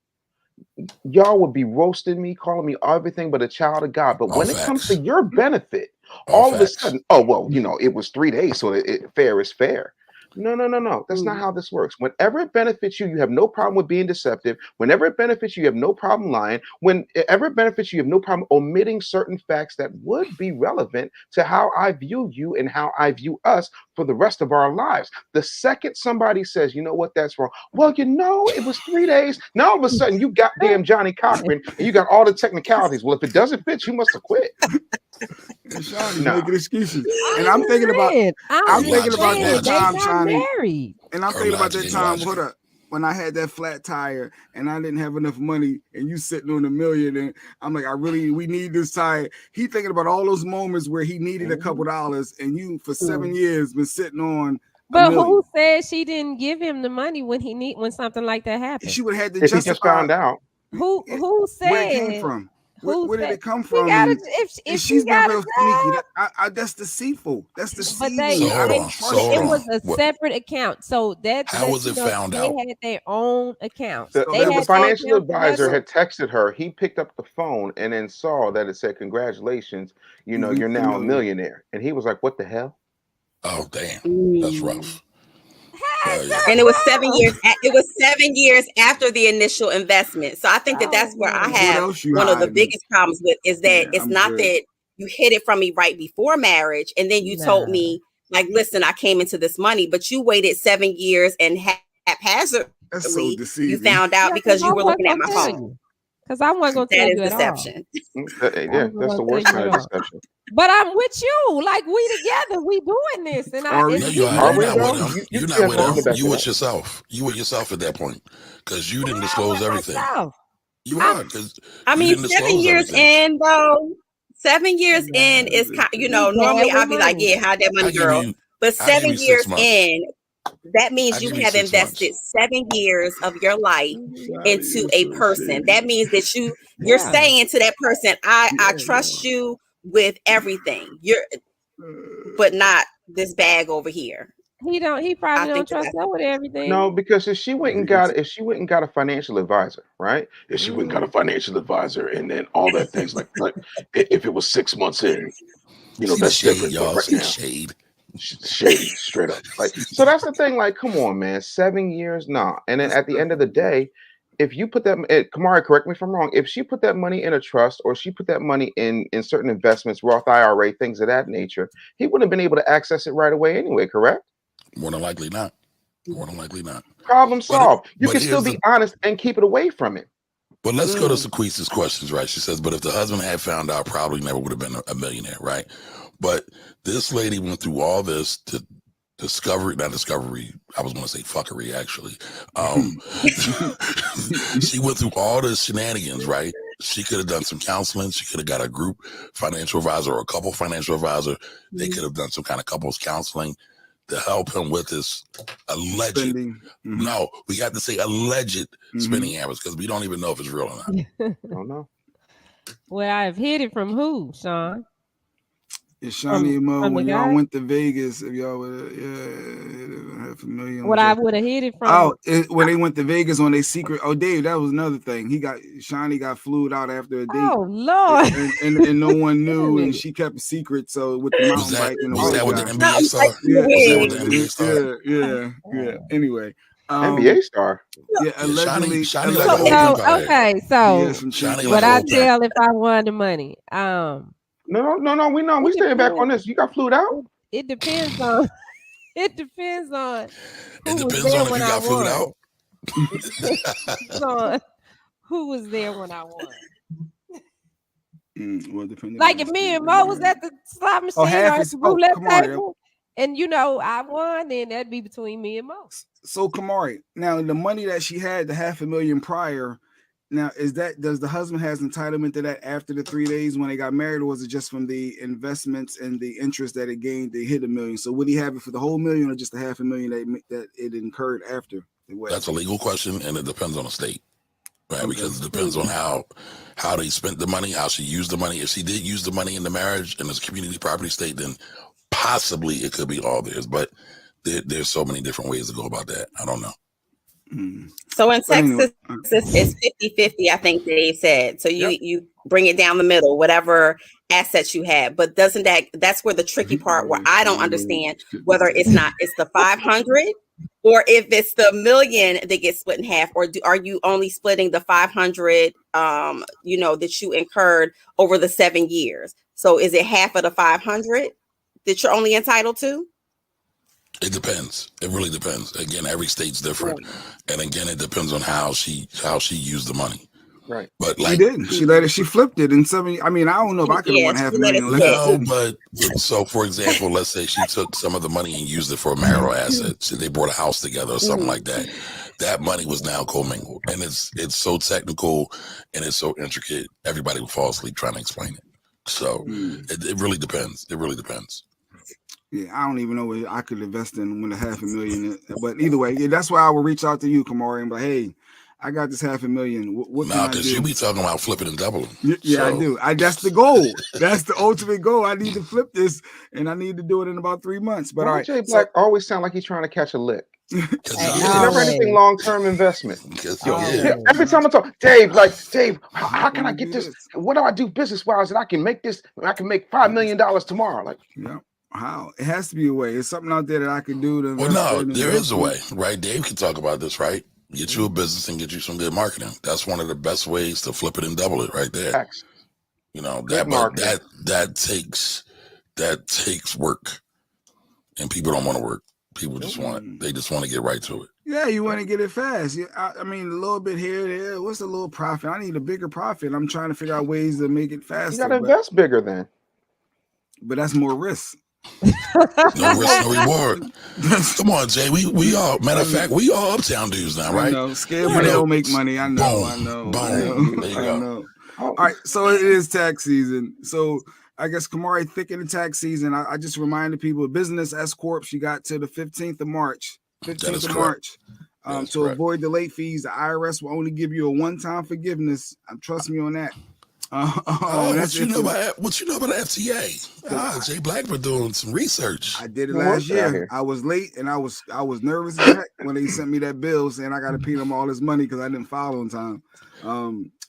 S1: Y'all would be roasting me, calling me everything but a child of God. But
S7: All
S1: when it comes to
S7: facts.
S1: your benefit,
S7: All
S1: all of a
S7: facts.
S1: sudden, oh well, it was 3 days, so fair is fair. No. That's not how this works. Whenever it benefits you, you have no problem with being deceptive. Whenever it benefits you, you have no problem lying. Whenever it benefits you, you have no problem omitting certain facts that would be relevant to how I view you and how I view us for the rest of our lives. The second somebody says, you know what, that's wrong. Well, it was 3 days. Now all of a sudden you goddamn Johnny Cochran and you got all the technicalities. Well, if it doesn't fit, you must have quit.
S3: Sean is
S1: Nah.
S3: making excuses. And I'm thinking about that time, Johnny.
S2: Married.
S3: And I'm thinking about that time when I had that flat tire and I didn't have enough money and you sitting on $1 million and I'm like, we need this tire. He thinking about all those moments where he needed a couple dollars and you for 7 years been sitting on
S2: But
S3: $1 million.
S2: who said she didn't give him the money when something like that happened?
S3: She would have had to
S1: if
S3: justify.
S1: he just found out.
S2: Who said
S3: where it came from? Where did it come from?
S2: If
S3: she's been real sneaky.
S2: Job,
S3: that's deceitful. That's deceiving.
S2: It was a separate account. So that
S7: how was it found out?
S2: They had their own accounts.
S1: The financial advisor had texted her. He picked up the phone and then saw that it said, "Congratulations, you're now a millionaire." And he was like, "What the hell?"
S7: Oh, damn. That's rough.
S8: And it was 7 years. It was 7 years after the initial investment. So I think that's where I have one of the biggest problems with is that it's not that you hid it from me right before marriage, and then you told me like, "Listen, I came into this money," but you waited 7 years and haphazardly you found out because you were looking at my phone.
S2: Because I wasn't going to tell you at
S8: deception.
S1: Yeah, that's the worst kind of deception.
S2: But I'm with you. Like, we together. We doing this. And
S7: you're not with him. You're not with him. You with yourself. You with yourself at that point. Because you didn't disclose everything. You are.
S8: I mean, 7 years in, though. 7 years in is, normally I'll be like, yeah, how'd that money, girl? But 7 years in, that means you have invested 7 years of your life into a person. That means that you're saying to that person, I trust you with everything. But not this bag over here.
S2: He probably don't trust her with everything.
S1: No, because if she went and got a financial advisor, right? If she went and got a financial advisor and then all that things like if it was 6 months in, that's different.
S7: Y'all
S1: right now, shady, straight up. Like, so that's the thing. Like, come on, man, 7 years, nah. And then at the end of the day, if you put that, Kamari, correct me if I'm wrong. If she put that money in a trust or she put that money in certain investments, Roth IRA, things of that nature, he wouldn't have been able to access it right away anyway. Correct?
S7: More than likely not. More than likely not.
S1: Problem solved. You can still be honest and keep it away from it.
S7: But let's go to Sequeeza's questions, right? She says, but if the husband had found out, probably never would have been a millionaire, right? But this lady went through all this to not discovery. I was going to say fuckery, actually. She went through all this shenanigans, right? She could have done some counseling. She could have got a group financial advisor or a couple financial advisor. They could have done some kind of couples counseling to help him with this alleged spending. No, we got to say alleged spending habits because we don't even know if it's real or not.
S1: I don't know.
S2: Well, I've hid it from who, Sean?
S3: Shawnee and Mo,
S2: from the
S3: when y'all
S2: guy?
S3: went to Vegas, if y'all would $500,000.
S2: What I would have hit it from?
S3: When they went to Vegas on their secret. Oh, Dave, that was another thing. Shawnee got flued out after a date.
S2: Oh Lord!
S3: And no one knew, and she kept a secret. So with the mountain bike and the
S7: was that with the NBA star?
S3: Yeah,
S7: Was that with the NBA star?
S3: Yeah. Anyway,
S1: NBA star.
S3: Yeah, allegedly.
S7: Shawnee like a whole empire.
S2: Okay, so
S7: Shawnee
S2: what
S7: like
S2: I tell if I won the money?
S1: No. We know. We staying back on this. You got flued out.
S2: It depends on. It depends on.
S7: It depends on if you got flued out.
S2: So, who was there when I won?
S3: Well, depending.
S2: Like if me and Mo was at the slot machine or at the roulette table, and I won, then that'd be between me and Mo.
S3: So Kamari, now the money that she had, the $500,000 prior, now does the husband has entitlement to that after the 3 days when they got married, or was it just from the investments and the interest that it gained they hit $1 million? So would he have it for the whole $1 million or just the $500,000 that it incurred after the wedding?
S7: That's a legal question, and it depends on the state, right? Because it depends on how they spent the money, how she used the money. If she did use the money in the marriage and it's a community property state, then possibly it could be all theirs. But there's so many different ways to go about that. I don't know.
S8: So in Texas, it's 50-50, I think Dave said. So you bring it down the middle, whatever assets you have. But that's where the tricky part where I don't understand whether it's the 500 or if it's the $1 million that gets split in half, or are you only splitting the 500 that you incurred over the 7 years? So is it half of the 500 that you're only entitled to?
S7: It depends. It really depends. Again, every state's different, and again, it depends on how she used the money.
S1: Right.
S7: But
S3: she didn't. She flipped it in 7. I mean, I don't know if I could have won $500,000.
S7: No, but so for example, let's say she took some of the money and used it for a marital asset. So they bought a house together or something like that. That money was now commingled, and it's so technical and it's so intricate. Everybody would fall asleep trying to explain it. So it really depends. It really depends.
S3: Yeah, I don't even know what I could invest in with $500,000. But either way, that's why I would reach out to you, Kamari, and be like, hey, I got this $500,000. What can I do?
S7: Because you be talking about flipping and doubling.
S3: Yeah, I do. That's the goal. That's the ultimate goal. I need to flip this, and I need to do it in about 3 months. But all right,
S1: Jay Black always sound like he's trying to catch a lick. Never anything long-term investment. Every time I talk, Dave, how can I get this? What do I do business-wise that I can make this? I can make $5 million tomorrow. Like,
S3: how? It has to be a way. It's something out there that I can do to.
S7: Well, no, there is a way, right? Dave can talk about this, right? Get you a business and get you some good marketing. That's one of the best ways to flip it and double it, right there.
S1: Facts.
S7: That takes work, and people don't want to work. People just want to get right to it.
S3: Yeah, you want to get it fast. I mean, a little bit here, there. What's a little profit? I need a bigger profit. I'm trying to figure out ways to make it faster.
S1: You got to invest bigger then.
S3: But that's more risk.
S7: No risk, no reward. Come on, Jay. We all, matter of fact, we all uptown dudes now, right?
S3: Scared money don't make money. I know.
S7: Boom. There you go.
S3: All right, so it is tax season. So I guess Kamari, thick in the tax season. I just reminded people, business S corps, you got to the 15th of March. 15th of March. To avoid the late fees, the IRS will only give you a one-time forgiveness. Trust me on that.
S7: What you know about FTA? Jay Black been doing some research.
S3: I did it last year. I was late and I was nervous as heck when they sent me that bill saying I got to pay them all this money because I didn't file on time.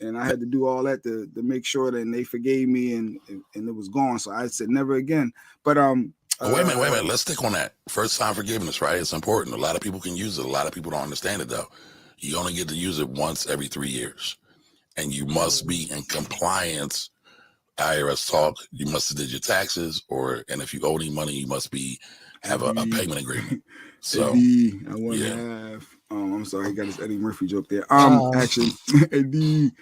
S3: And I had to do all that to make sure that they forgave me and it was gone. So I said never again. But
S7: wait a minute. Let's stick on that. First time forgiveness, right? It's important. A lot of people can use it. A lot of people don't understand it though. You only get to use it once every 3 years. And you must be in compliance. IRS talk. You must have did your taxes, and if you owe any money, you must have a payment agreement. So
S3: Eddie, I want to have. I'm sorry, I got this Eddie Murphy joke there. Actually, Eddie.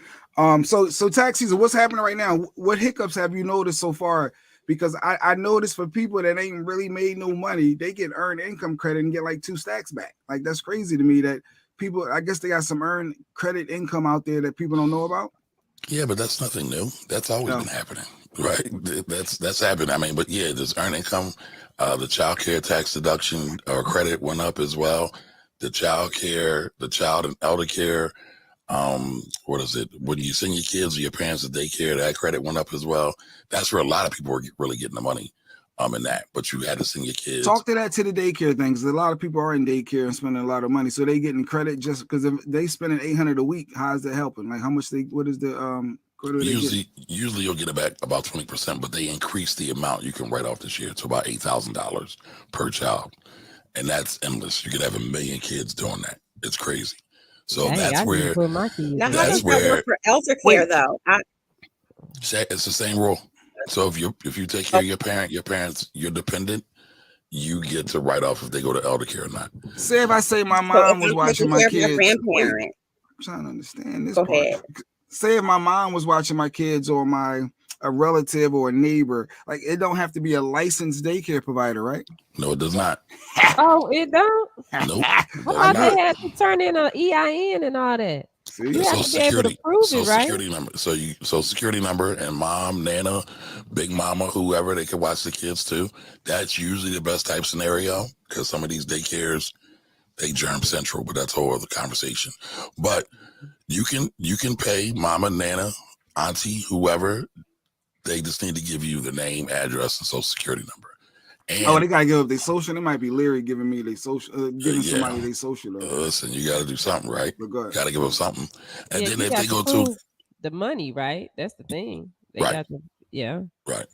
S3: So tax season. What's happening right now? What hiccups have you noticed so far? Because I noticed for people that ain't really made no money, they get earned income credit and get like 2 stacks back. Like that's crazy to me that. People, I guess they got some earned credit income out there that people don't know about.
S7: Yeah, but that's nothing new. That's always been happening, right? That's happened. I mean, but yeah, there's earned income. The child care tax deduction or credit went up as well. The child care, the child and elder care. What is it? When you send your kids or your parents to daycare, that credit went up as well. That's where a lot of people are really getting the money. in that, but you had to send your kids.
S3: Talk to that to the daycare things. A lot of people are in daycare and spending a lot of money, so they getting credit just because if they spending $800 a week. How's that helping? Like how much they? What is the
S7: Usually you'll get it back about 20%, but they increase the amount you can write off this year to about $8,000 per child, and that's endless. You could have 1 million kids doing that. It's crazy. So that's where.
S8: Now, how does that work for elder care though?
S7: It's the same rule. So if you take care of your parents, your dependent, you get to write off if they go to elder care or not.
S3: Say if I say my mom was watching my kids.
S8: Grandparent.
S3: I'm trying to understand this
S8: Go
S3: part.
S8: ahead.
S3: Say if my mom was watching my kids or a relative or a neighbor, like it don't have to be a licensed daycare provider, right?
S7: No, it does not.
S2: Oh, it don't?
S7: Nope.
S2: I thought they had to turn in an EIN and all that. You have to be able to prove it, right?
S7: Security number. So security number and mom, nana, big mama, whoever, they can watch the kids too. That's usually the best type scenario because some of these daycares, they germ central, but that's a whole other conversation. But you can pay mama, nana, auntie, whoever. They just need to give you the name, address, and social security number. And,
S3: they gotta give up their social. It might be Larry giving me their social, giving somebody their social.
S7: Listen, you got to do something, right? Got to give up something. And then if they go
S2: to the money, right? That's the thing. They got to,
S7: right.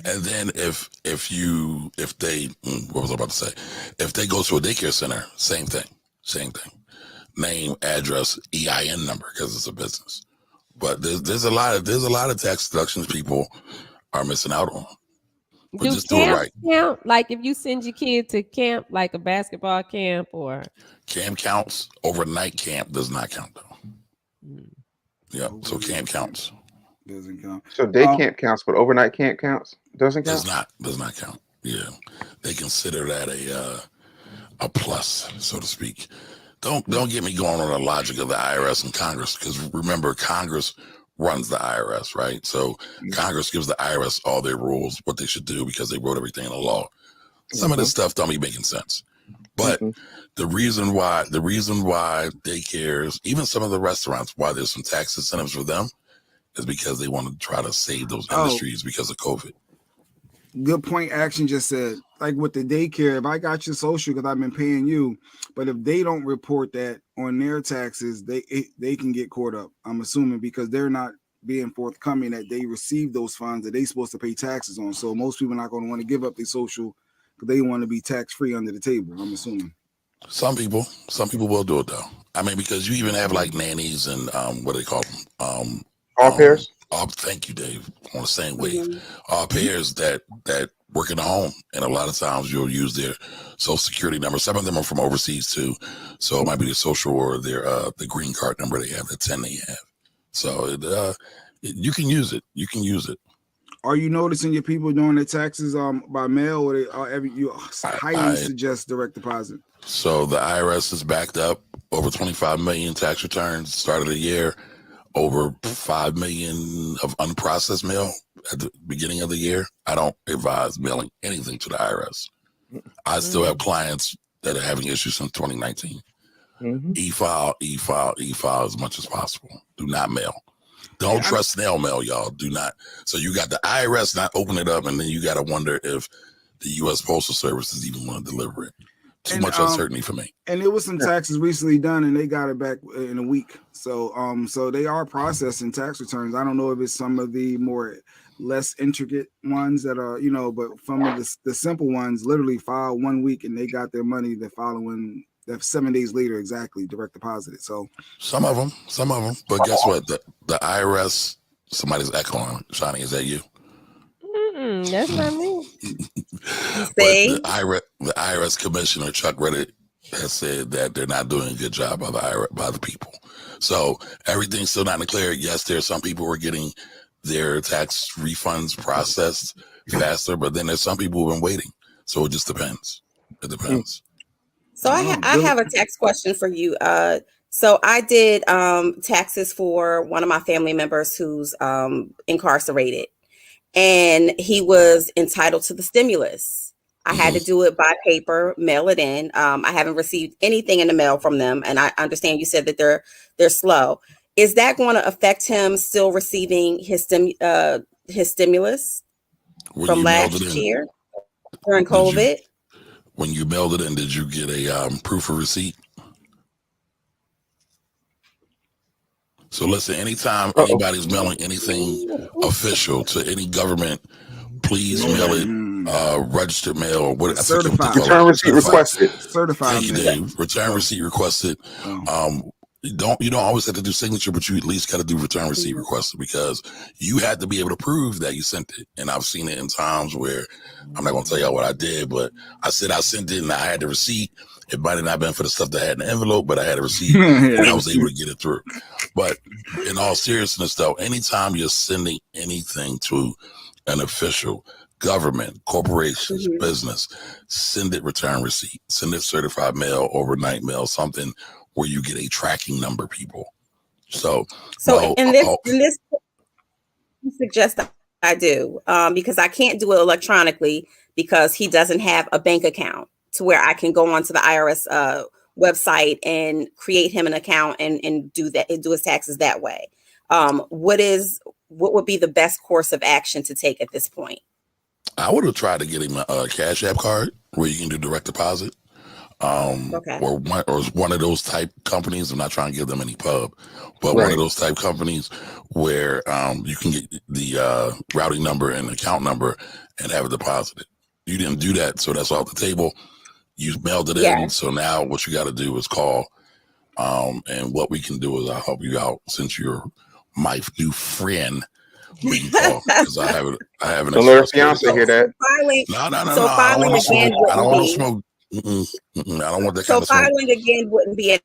S7: And then if they what was I about to say? If they go to a daycare center, same thing. Name, address, EIN number because it's a business. But there's a lot of tax deductions people are missing out on. But
S2: do
S7: just do it right.
S2: Count? Like if you send your kid to camp, like a basketball camp or
S7: camp counts. Overnight camp does not count though. Yeah, so camp counts.
S3: Doesn't count.
S1: So day camp counts, but overnight camp counts doesn't count.
S7: Does not count. Yeah, they consider that a plus, so to speak. Don't get me going on the logic of the IRS and Congress, because remember, Congress runs the IRS, right? So Congress gives the IRS all their rules, what they should do, because they wrote everything in the law. Some of this stuff don't be making sense. But the reason why daycares, even some of the restaurants, why there's some tax incentives for them is because they want to try to save those industries because of COVID.
S3: Good point. Action just said, like with the daycare, if I got your social because I've been paying you, but if they don't report that on their taxes, they can get caught up. I'm assuming because they're not being forthcoming that they receive those funds that they supposed to pay taxes on. So most people are not going to want to give up their social because they want to be tax free under the table. I'm assuming.
S7: Some people will do it though. I mean, because you even have like nannies and what do they call them?
S1: Au pairs.
S7: Thank you, Dave. On the same wave. Au pairs that work in the home, and a lot of times you'll use their social security number. Some of them are from overseas too, so it might be their social or their the green card number they have, the 10 they have. So you can use it. You can use it.
S3: Are you noticing your people doing their taxes by mail, or you highly suggest direct deposit?
S7: So the IRS is backed up over 25 million tax returns started the year. Over 5 million of unprocessed mail at the beginning of the year. I don't advise mailing anything to the IRS. I still have clients that are having issues since 2019. E-file as much as possible. Do not mail. Don't trust snail mail, y'all. Do not. So you got the IRS not open it up, and then you got to wonder if the U.S. Postal Service is even going to deliver it. Too much uncertainty for me.
S3: And there was some taxes recently done, and they got it back in a week. So, so they are processing tax returns. I don't know if it's some of the more less intricate ones that are, but some of the simple ones literally filed 1 week and they got their money the following. That 7 days later, exactly, direct deposited. So
S7: some of them. But guess what? The IRS. Somebody's echoing. Shawnee, is that you?
S2: That's not me.
S7: But the IRS Commissioner Chuck Reddit has said that they're not doing a good job by the people. So everything's still not clear. Yes, there are some people who are getting their tax refunds processed faster, but then there's some people who've been waiting. So it just depends. It depends.
S8: So I have a tax question for you. So I did taxes for one of my family members who's incarcerated. And he was entitled to the stimulus. I had to do it by paper, mail it in. I haven't received anything in the mail from them. And I understand you said that they're slow. Is that going to affect him still receiving his stimulus from last year? during COVID.
S7: When you mailed it in, did you get a proof of receipt? So listen, anytime anybody's mailing anything official to any government, please mail it registered mail or what
S3: certified.
S1: Return receipt requested.
S3: Certified.
S7: Thank you, Dave. Return receipt requested. You don't always have to do signature, but you at least got to do return receipt requested because you had to be able to prove that you sent it. And I've seen it in times where I'm not going to tell y'all what I did, but I said I sent it and I had the receipt. It might have not been for the stuff that I had in the envelope, but I had a receipt and I was able to get it through. But in all seriousness, though, anytime you're sending anything to an official, government, corporations, business, send it return receipt, send it certified mail, overnight mail, something where you get a tracking number, people. So
S8: in this you suggest that I do because I can't do it electronically because he doesn't have a bank account to where I can go onto the IRS website and create him an account and do that and do his taxes that way. What would be the best course of action to take at this point?
S7: I would have tried to get him a Cash App card where you can do direct deposit. Or one of those type companies. I'm not trying to give them any pub, but one of those type companies where you can get the routing number and account number and have it deposited. You didn't do that, so that's off the table. You mailed it in, so now what you got to do is call. And what we can do is I'll help you out since you're my new friend. We can call because I have an.
S1: Don't let her fiance hear that.
S7: No. I don't want to smoke. I don't want that kind of smoke.
S8: So filing again wouldn't be an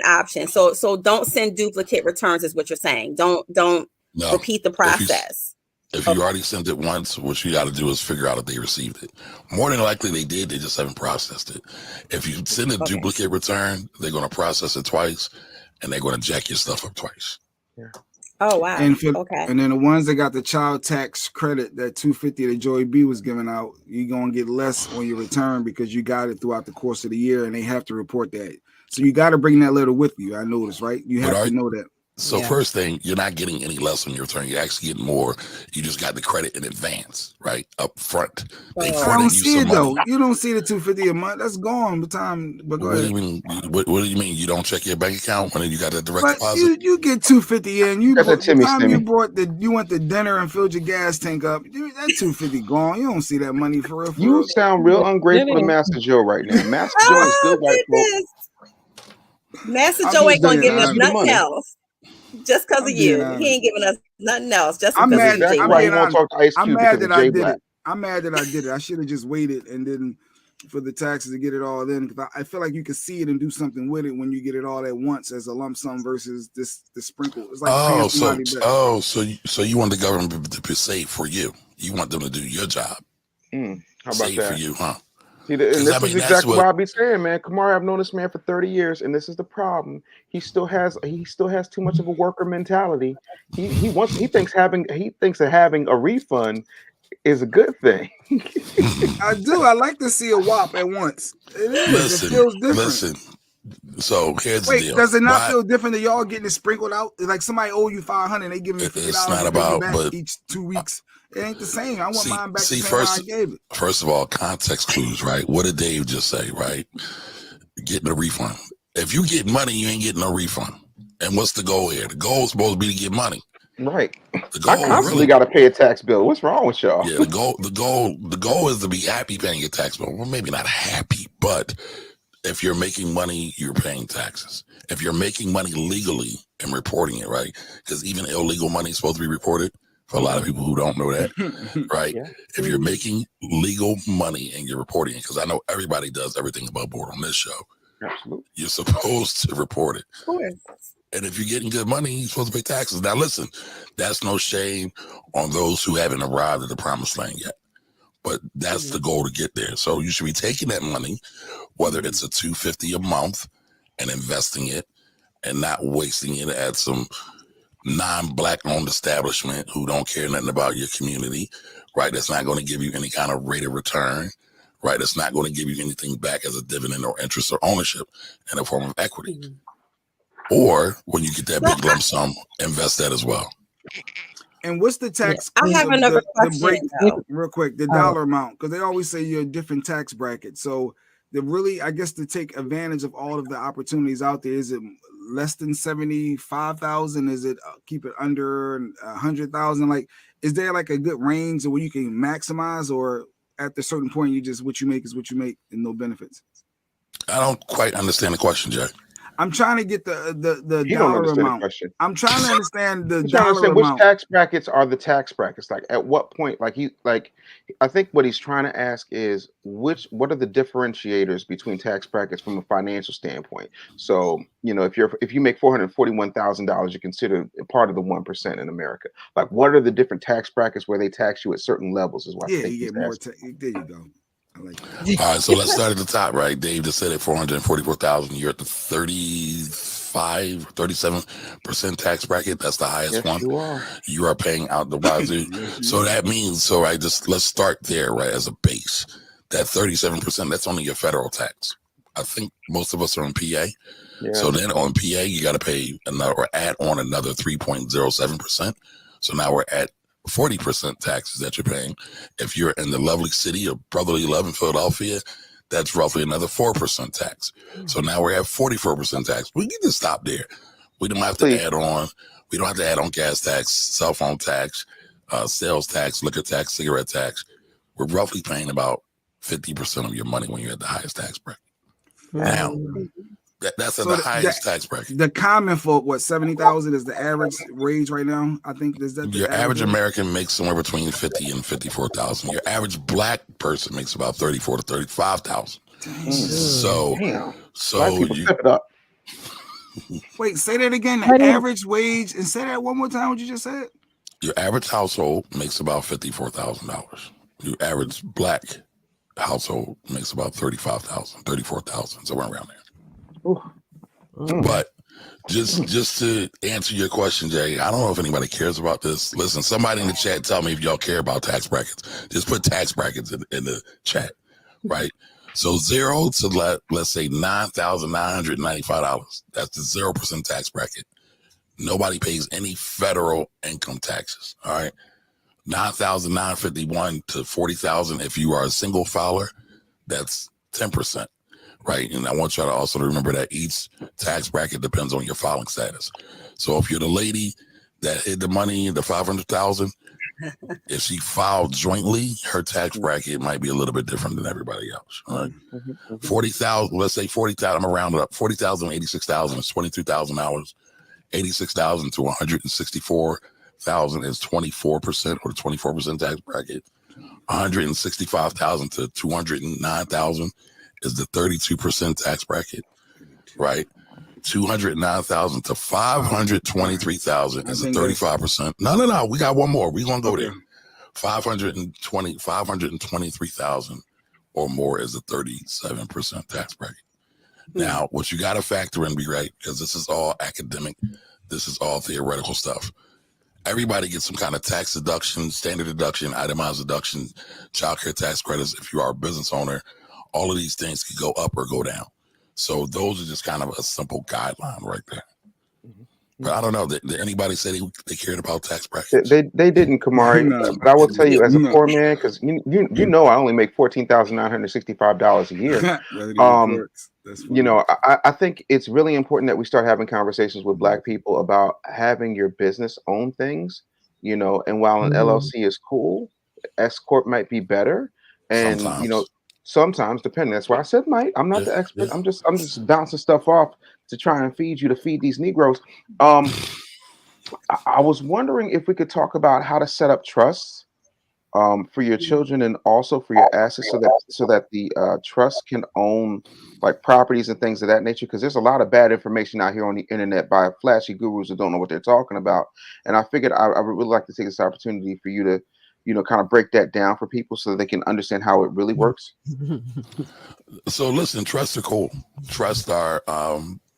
S8: option. So don't send duplicate returns is what you're saying. Don't repeat the process.
S7: If you already sent it once, what you got to do is figure out if they received it. More than likely they did. They just haven't processed it. If you send a duplicate return, they're going to process it twice and they're going to jack your stuff up twice.
S1: Yeah.
S8: Oh wow!
S3: And then the ones that got the child tax credit, that $250 that Joey B was giving out, you're gonna get less on your return because you got it throughout the course of the year, and they have to report that. So you got to bring that letter with you. I noticed, right? You have to know that.
S7: So first thing, you're not getting any less on your return. You're actually getting more. You just got the credit in advance, right? Up front.
S3: I don't see it though. You don't see the $250 a month. That's gone by time. But go ahead.
S7: What do you mean? What do you mean? You don't check your bank account when you got a direct deposit?
S3: You get $250 in. You went to dinner and filled your gas tank up. That $250 gone. You don't see that money for real.
S1: You sound real ungrateful to Master Joe right now. Master Joe is good white folk.
S8: Master Joe ain't gonna give us nothing else. Just because of you, he ain't giving us nothing else. Just
S3: I'm mad.
S8: I'm
S3: mad that I did it. I'm mad that I did it. I should have just waited and then for the taxes to get it all in because I feel like you can see it and do something with it when you get it all at once as a lump sum versus the sprinkle. It's like
S7: so you want the government to be safe for you. You want them to do your job.
S1: How about
S7: safe
S1: that?
S7: For you, huh?
S1: See, and this is exactly what I be saying, man. Kamari, I've known this man for 30 years, and this is the problem. He still has too much of a worker mentality. He thinks that having a refund is a good thing.
S3: I do. I like to see a WAP at once. It is. It feels different.
S7: Listen. So here's the deal.
S3: Does it not feel different that y'all getting it sprinkled out? Like somebody owe you $500, they give you $50.
S7: It's not about, but
S3: each 2 weeks. It ain't the same. I want mine back.
S7: First of all, context clues, right? What did Dave just say, right? Getting a refund. If you get money, you ain't getting no refund. And what's the goal here? The goal is supposed to be to get money.
S1: Right. I constantly got to pay a tax bill. What's wrong with y'all?
S7: Yeah, the goal is to be happy paying your tax bill. Well, maybe not happy, but if you're making money, you're paying taxes. If you're making money legally and reporting it, right? Because even illegal money is supposed to be reported. For a lot of people who don't know that, right? Yeah. If you're making legal money and you're reporting it, because I know everybody does everything above board on this show.
S1: Absolutely.
S7: You're supposed to report it.
S8: Of course.
S7: And if you're getting good money, you're supposed to pay taxes. Now, listen, that's no shame on those who haven't arrived at the promised land yet. But that's the goal to get there. So you should be taking that money, whether it's a $250 a month, and investing it and not wasting it at some non-black owned establishment who don't care nothing about your community, right? That's not going to give you any kind of rate of return, right? That's not going to give you anything back as a dividend or interest or ownership in a form of equity. Or when you get that big lump sum, invest that as well.
S3: And what's the tax?
S8: I have another question.
S3: Real quick, the dollar amount, because they always say you're a different tax bracket. So I guess to take advantage of all of the opportunities out there, is it less than 75,000? Is it keep it under 100,000? Like, is there like a good range where you can maximize, or at a certain point you just what you make is what you make and no benefits?
S7: I don't quite understand the question, Jay.
S3: I'm trying to get the
S1: You
S3: dollar
S1: don't understand
S3: amount.
S1: the question.
S3: I'm trying to understand the
S1: I'm trying to
S3: dollar
S1: understand which
S3: amount.
S1: tax brackets are the tax brackets. Like, at what point? I think what he's trying to ask is what are the differentiators between tax brackets from a financial standpoint? So, if you make $441,000, you're considered part of the 1% in America. Like, what are the different tax brackets where they tax you at certain levels? Is what I think
S3: you
S1: he's
S3: get more.
S1: asking.
S3: There you go. I like that.
S7: All right, so let's start at the top, right? Dave just said at 444,000, you're at the 37% tax bracket. That's the highest one.
S1: You are.
S7: You are paying out the wazoo. So that means, let's start there, right? As a base, that 37%, that's only your federal tax. I think most of us are in PA.
S1: Yeah.
S7: So then on PA, you got to pay add on another 3.07%. So now we're at 40% taxes that you're paying. If you're in the lovely city of brotherly love in Philadelphia, that's roughly another 4% tax. So now we're at 44% tax. We can just stop there. We don't have to add on. We don't have to add on gas tax, cell phone tax, sales tax, liquor tax, cigarette tax. We're roughly paying about 50% of your money when you're at the highest tax bracket. Now, that's the highest tax bracket.
S3: The common folk, 70,000 is the average wage right now. I think
S7: your average American makes somewhere between 50 and 54,000. Your average black person makes about 34 to 35,000. So
S1: you step it up.
S3: Wait, say that again. The average wage, and say that one more time. What you just said?
S7: Your average household makes about $54,000. Your average black household makes about 35,000, 34,000, somewhere around there. But just to answer your question, Jay, I don't know if anybody cares about this. Listen, somebody in the chat, tell me if y'all care about tax brackets. Just put tax brackets in the chat, right? So 0 to let's say $9,995. That's the 0% tax bracket. Nobody pays any federal income taxes. All right, 9,951 to 40,000. If you are a single filer, that's 10%. Right. And I want y'all to also remember that each tax bracket depends on your filing status. So if you're the lady that hid the money, the 500,000, if she filed jointly, her tax bracket might be a little bit different than everybody else. All right. 40,000, let's say 40,000, I'm gonna round it up. 40,000, 86,000 is $22,000. 86,000 to 164,000 is 24% or the 24% tax bracket. 165,000 to 209,000 is the 32% tax bracket, right? 209,000 to 523,000 is the 35%. No. We got one more. We're going to go there. 523,000 or more is the 37% tax bracket. Now, what you got to factor in, right? Because this is all academic. This is all theoretical stuff. Everybody gets some kind of tax deduction, standard deduction, itemized deduction, childcare tax credits. If you are a business owner, all of these things could go up or go down. So those are just kind of a simple guideline right there. But I don't know. Did anybody say they cared about tax brackets?
S1: They didn't, Kamari. But I will tell you, as a poor man, because you know I only make $14,965 a year. I think it's really important that we start having conversations with Black people about having your business own things. And while an LLC is cool, S corp might be better. And sometimes, depending. That's why I said might. I'm not the expert. I'm just bouncing stuff off to try and feed these Negroes. I was wondering if we could talk about how to set up trusts for your children and also for your assets, so that the trust can own like properties and things of that nature. Because there's a lot of bad information out here on the internet by flashy gurus who don't know what they're talking about. And I figured I would really like to take this opportunity for you to kind of break that down for people so that they can understand how it really works.
S7: So listen, trusts are cool. Trusts are,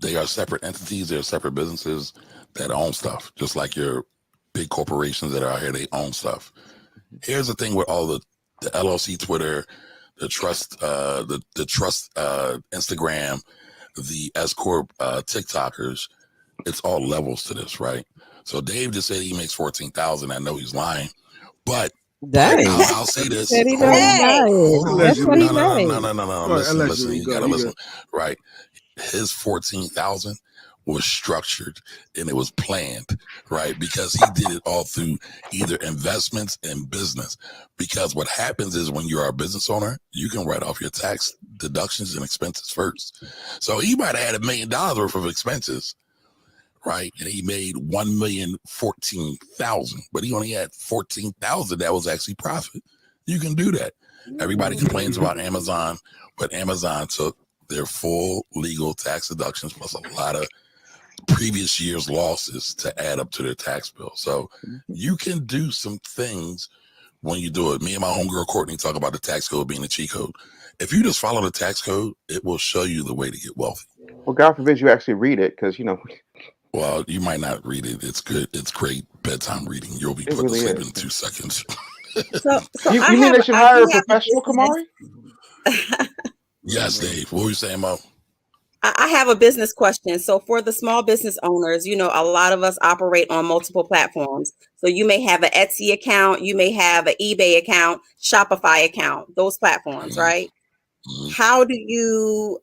S7: they are separate entities. They're separate businesses that own stuff, just like your big corporations that are out here, they own stuff. Here's the thing with all the LLC Twitter, the trust Instagram, the S Corp TikTokers. it's all levels to this, right? So Dave just said he makes 14,000. I know he's lying, but I'll say this.
S2: Said he don't
S7: Hold on.
S2: That's what he
S7: No.
S3: Allegedly,
S7: Listen. You gotta listen. Right. His 14,000 was structured and it was planned, right? Because he did it all through either investments and business. Because what happens is when you're a business owner, you can write off your tax deductions and expenses first. So he might have had $1 million worth of expenses, right? And he made 1,014,000, but he only had 14,000 that was actually profit. You can do that. Everybody complains about Amazon, but Amazon took their full legal tax deductions plus a lot of previous year's losses to add up to their tax bill. So you can do some things when you do it. Me and my homegirl Courtney talk about the tax code being a cheat code. If you just follow the tax code, it will show you the way to get wealthy.
S1: Well, God forbid you actually read it, because
S7: Well, you might not read it. It's good. It's great bedtime reading. You'll be put to sleep in 2 seconds.
S8: So
S1: you mean they should hire a professional, Kamari?
S7: Yes, Dave. What were you saying, Mo?
S8: I have a business question. So for the small business owners, a lot of us operate on multiple platforms. So you may have an Etsy account, you may have an eBay account, Shopify account, those platforms, right? How do you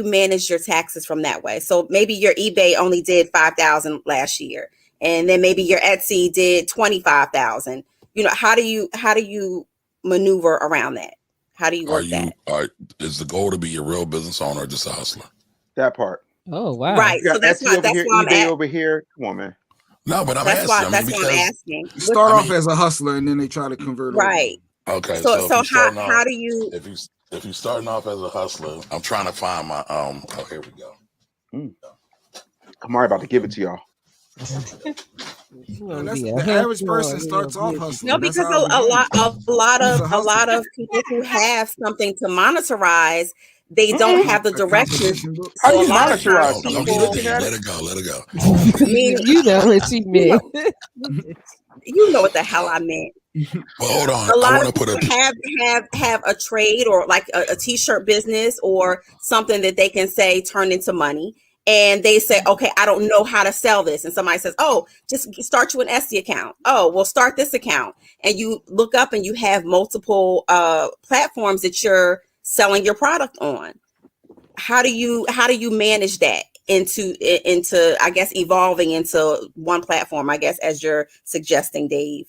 S8: manage your taxes from that way? So maybe your eBay only did 5,000 last year, and then maybe your Etsy did 25,000. How do you maneuver around that? How do you work that?
S7: Is the goal to be a real business owner or just a hustler?
S1: That part.
S2: Oh wow!
S8: Right. So that's why I'm
S1: eBay over here. Come on, man.
S7: No, but I'm
S8: asking.
S7: Why
S8: I'm asking.
S3: Start off as a hustler and then they try to convert.
S8: Right.
S7: Okay.
S8: So how do you?
S7: If you're starting off as a hustler, I'm trying to find my Oh, here we go.
S1: Kamari about to give it to y'all.
S3: The average person starts off hustling.
S8: No, because a lot of people who have something to monetize, they don't have the directions.
S1: How do you monetize?
S7: Let it go.
S2: You know what she meant.
S8: You know what the hell I meant.
S7: Well, hold on.
S8: A lot of people have a trade or like a t-shirt business or something that they can say turn into money. And they say, okay, I don't know how to sell this. And somebody says, oh, just start you an Etsy account. Oh, well, start this account. And you look up and you have multiple platforms that you're selling your product on. How do you manage that into I guess evolving into one platform, I guess, as you're suggesting, Dave?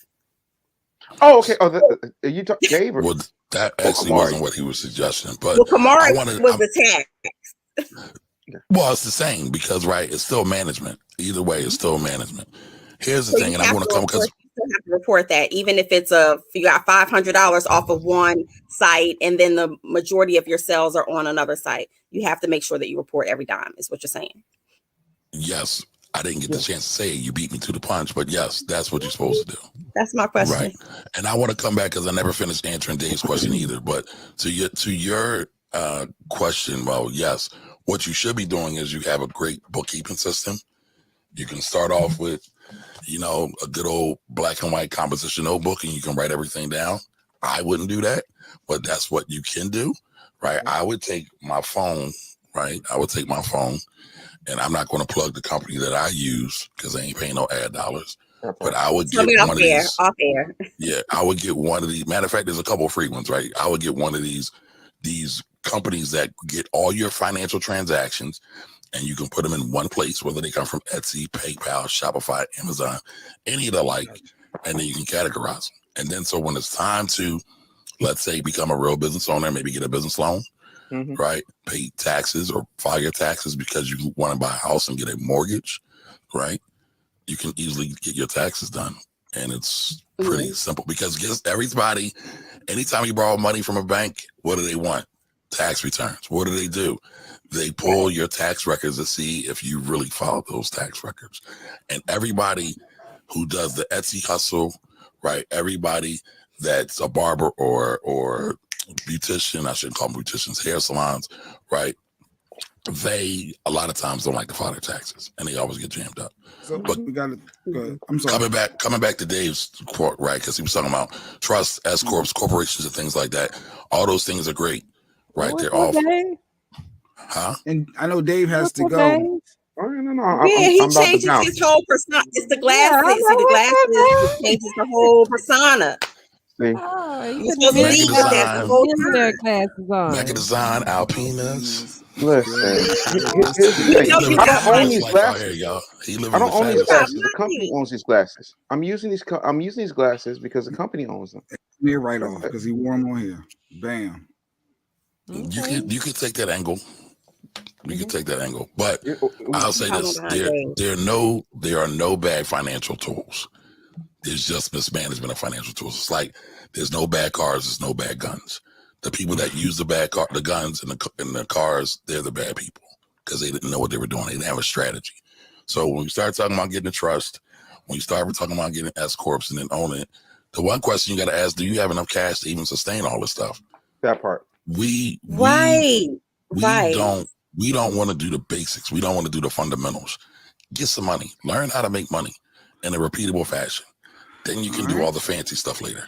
S1: Oh, okay. Oh, you talk Dave?
S7: Well, that actually wasn't what he was suggesting. But
S8: Kamari was the tax.
S7: Well, it's the same because, right, it's still management. Either way, it's still management. Here's the thing, and I want to come because
S8: you still have to report that, even if it's you got $500 off of one site, and then the majority of your sales are on another site. You have to make sure that you report every dime. Is what you're saying?
S7: Yes, I didn't get the chance to say it. You beat me to the punch, but yes, that's what you're supposed to do.
S8: That's my question.
S7: Right, and I want to come back because I never finished answering Dave's question either. But to your question, well, yes. What you should be doing is you have a great bookkeeping system. You can start off with, a good old black and white composition notebook and you can write everything down. I wouldn't do that, but that's what you can do, right? I would take my phone, right? And I'm not going to plug the company that I use because they ain't paying no ad dollars. But I would get one of these.
S8: Off air.
S7: Yeah, I would get one of these. Matter of fact, there's a couple of free ones, right? I would get one of these companies that get all your financial transactions and you can put them in one place, whether they come from Etsy, PayPal, Shopify, Amazon, any of the like, and then you can categorize them. And then so when it's time to, let's say, become a real business owner, maybe get a business loan, right? Pay taxes or file your taxes because you want to buy a house and get a mortgage, right? You can easily get your taxes done. And it's pretty simple because everybody, anytime you borrow money from a bank, what do they want? Tax returns. What do? They pull your tax records to see if you really followed those tax records. And everybody who does the Etsy hustle, right? Everybody that's a barber or beautician, I shouldn't call them beauticians, hair salons, right? They a lot of times don't like to file their taxes and they always get jammed up.
S3: So
S7: but
S3: we got to go ahead. I'm sorry.
S7: Coming back to Dave's quote, right? Because he was talking about trust, S corps, corporations, and things like that. All those things are great, right? They're all, huh?
S3: And I know Dave has to go.
S1: Oh no,
S8: Yeah, he
S1: I'm about to
S8: changes his
S1: bounce.
S8: whole persona. It's the
S2: Yeah, I'm
S8: glasses. See,
S2: like,
S8: the
S2: what's
S8: glasses
S2: up,
S8: it
S2: man?
S8: changes the whole persona.
S1: See,
S2: Oh, you
S8: You're
S2: put the
S8: supposed to
S7: Mega
S8: leave with that the
S7: Design,
S8: whole
S2: millionaire
S8: time.
S2: glasses
S7: Mega
S2: on.
S7: Design, Alpinas.
S3: Alpinas.
S1: listen.
S3: That's
S1: Here's the
S3: true.
S8: You
S1: thing.
S7: He
S8: know you
S7: living
S1: I
S7: the
S1: don't
S8: got
S1: own
S7: fabulous
S1: these
S8: money.
S7: life out here,
S1: glasses.
S7: y'all. He
S1: I
S7: living the
S1: don't own these
S8: You
S7: fabulous
S8: got
S7: life.
S1: glasses. The company
S8: money.
S1: owns these glasses. I'm using these glasses because the company owns them.
S3: Near right
S1: That's
S3: off
S1: it.
S3: because he wore them on here. Bam.
S2: Okay.
S7: You could take that angle. You could take that angle, but I'll say
S8: How long
S7: this:
S8: behind Dave?
S7: there are no bad financial tools. There's just mismanagement of financial tools. It's like there's no bad cars, there's no bad guns. The people that use the guns and the cars, they're the bad people because they didn't know what they were doing. They didn't have a strategy. So when we start talking about getting a trust, when you start talking about getting S corps and then owning it, the one question you got to ask: do you have enough cash to even sustain all this stuff?
S1: That part.
S7: We
S8: Right.
S7: we don't we don't want to do the basics. We don't want to do the fundamentals. Get some money. Learn how to make money in a repeatable fashion. Then you can do all the fancy stuff later.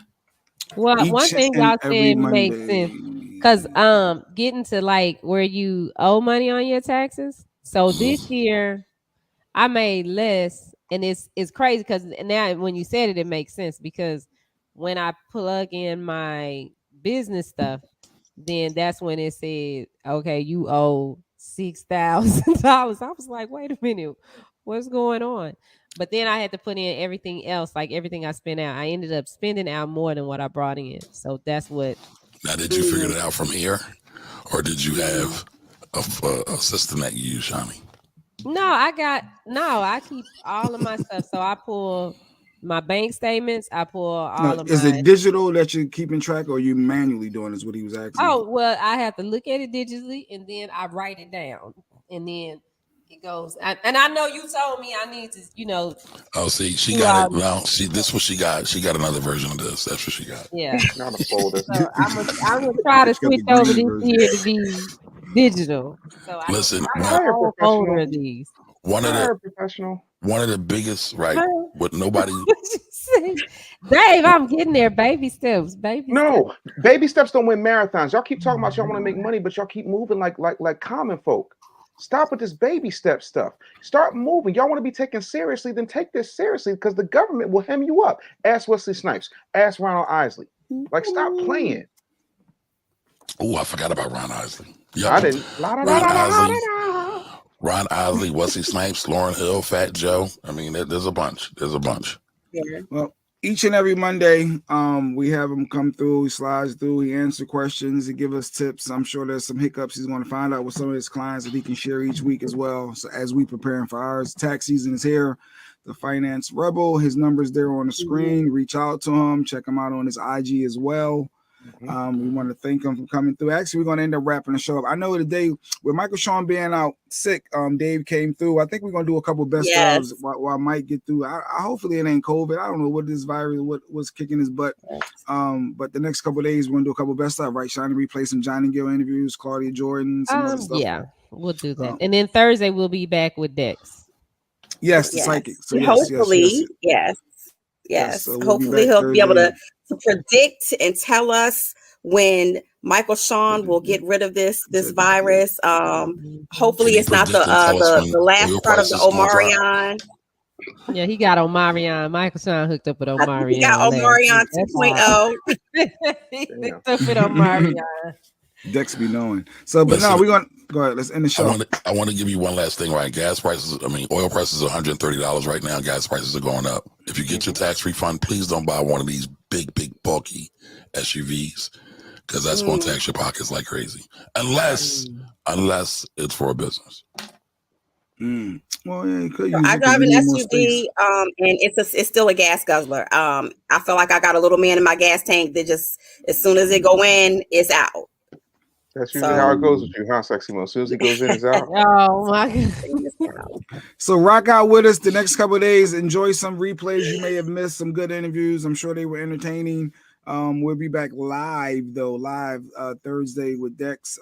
S2: Well, one
S3: Each
S2: thing
S3: and
S2: y'all
S3: every
S2: said made sense.
S3: Monday.
S2: Cause getting to like where you owe money on your taxes. So this year I made less, and it's crazy because now when you said it, it makes sense because when I plug in my business stuff, then that's when it said, okay, you owe $6,000. I was like, wait a minute, what's going on? But then I had to put in everything else, like everything I spent out. I ended up spending out more than what I brought in. So that's what.
S7: Now, did you figure it out from here, or did you have a system that you use, Shani?
S2: I keep all of my stuff. So I pull my bank statements. I pull
S3: Now,
S2: all of
S3: is
S2: my.
S3: it digital that you're keeping track, or are you manually doing? Is what he was asking.
S2: Oh, well, I have to look at it digitally and then I write it down. And then it goes. And I know you told me I need to,
S7: Oh, see, she
S2: do
S7: got
S2: all
S7: it. Well, this what she got. She got another version of this. That's what she got.
S2: yeah.
S1: Not a folder.
S2: So I'm gonna try to
S3: She got
S2: switch
S3: the
S2: over
S3: green
S2: this
S3: version.
S2: year to be digital. So
S7: Listen,
S2: I got a
S1: Hire a
S2: whole folder
S1: professional.
S2: of these.
S7: one of
S1: Hire
S7: the
S1: a professional.
S7: one of the biggest, right?
S2: Huh?
S7: What nobody.
S2: What you say? Dave, I'm getting there. Baby steps. Baby steps.
S1: No, baby steps don't win marathons. Y'all keep talking about y'all want to make money, but y'all keep moving like common folk. Stop with this baby step stuff. Start moving. Y'all want to be taken seriously, then take this seriously because the government will hem you up. Ask Wesley Snipes. Ask Ronald Isley. Like, stop playing.
S7: Oh, I forgot about Ron Isley. Yep,
S1: I didn't.
S7: Ron Isley, Ron Isley, Wesley Snipes, Lauren Hill, Fat Joe. I mean, there's a bunch. There's a bunch.
S8: Yeah.
S3: Well, each and every Monday, we have him come through. He slides through. He answers questions. He give us tips. I'm sure there's some hiccups he's going to find out with some of his clients that he can share each week as well. So as we preparing for ours, tax season is here. The Finance Rebel. His number's there on the screen. Reach out to him. Check him out on his IG as well. We want to thank him for coming through. Actually, we're going to end up wrapping the show up. I know today with Michael Shawn being out sick, Dave came through. I think we're going to do a couple best ofs while Mike get through. I hopefully it ain't COVID. I don't know what this virus, what's kicking his butt. But the next couple of days, we're going to do a couple best stuff, right? Shiny replay some Johnny Gill interviews, Claudia Jordan, some other stuff.
S2: Yeah, we'll do that. And then Thursday we'll be back with Dex.
S3: Yes, the psychic. So
S8: hopefully, yes.
S3: So we'll
S8: hopefully he'll be able to predict and tell us when Michael Shawn will get rid of this virus. Hopefully it's not the last part of the Omarion.
S2: Yeah, he got Omarion. Michael Shawn hooked up with Omarion.
S8: He got Omarion 2.0.
S2: He hooked up with Omarion.
S3: Dex be knowing. So, but now we're going to go ahead. Let's end the show.
S7: I want to give you one last thing, right? Gas prices, oil prices are $130 right now. Gas prices are going up. If you get your tax refund, please don't buy one of these big, bulky SUVs because that's going to tax your pockets like crazy. Unless it's for a business.
S3: Well, yeah, you could use
S8: I drive an SUV, and it's still a gas guzzler. I feel like I got a little man in my gas tank that just as soon as it go in, it's out.
S1: That's usually how it goes with you, huh, Sexy Mo? As soon as it goes in, it's out.
S2: Oh my God.
S3: So rock out with us the next couple of days. Enjoy some replays you may have missed. Some good interviews. I'm sure they were entertaining. We'll be back live Thursday with Dex.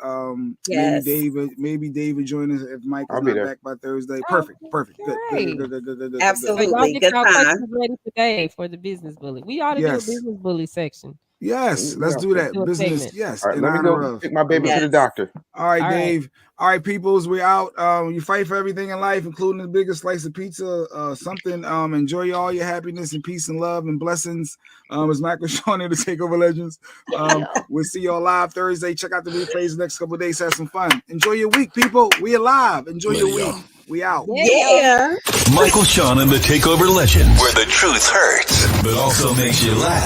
S3: Maybe David join us if Mike is not back by Thursday. Perfect. Good.
S8: Absolutely.
S2: Y'all get y'all questions ready today for the business bully. We ought to do a business bully section.
S3: Yes, let's do that. Business, yes.
S1: All right,
S3: in
S1: let me
S3: honor
S1: go
S3: of.
S1: take my baby to the doctor.
S3: All right,
S2: All
S3: Dave. All right, peoples, we're out. You fight for everything in life, including the biggest slice of pizza, something. Enjoy all your happiness and peace and love and blessings. It's Michael Shawn the TakeOver Legends. We'll see y'all live Thursday. Check out the replays the next couple of days. Have some fun. Enjoy your week, people. We alive. Enjoy your week. We out.
S8: Yeah.
S4: Michael Shawn and the TakeOver Legends, where the truth hurts, but also makes you laugh.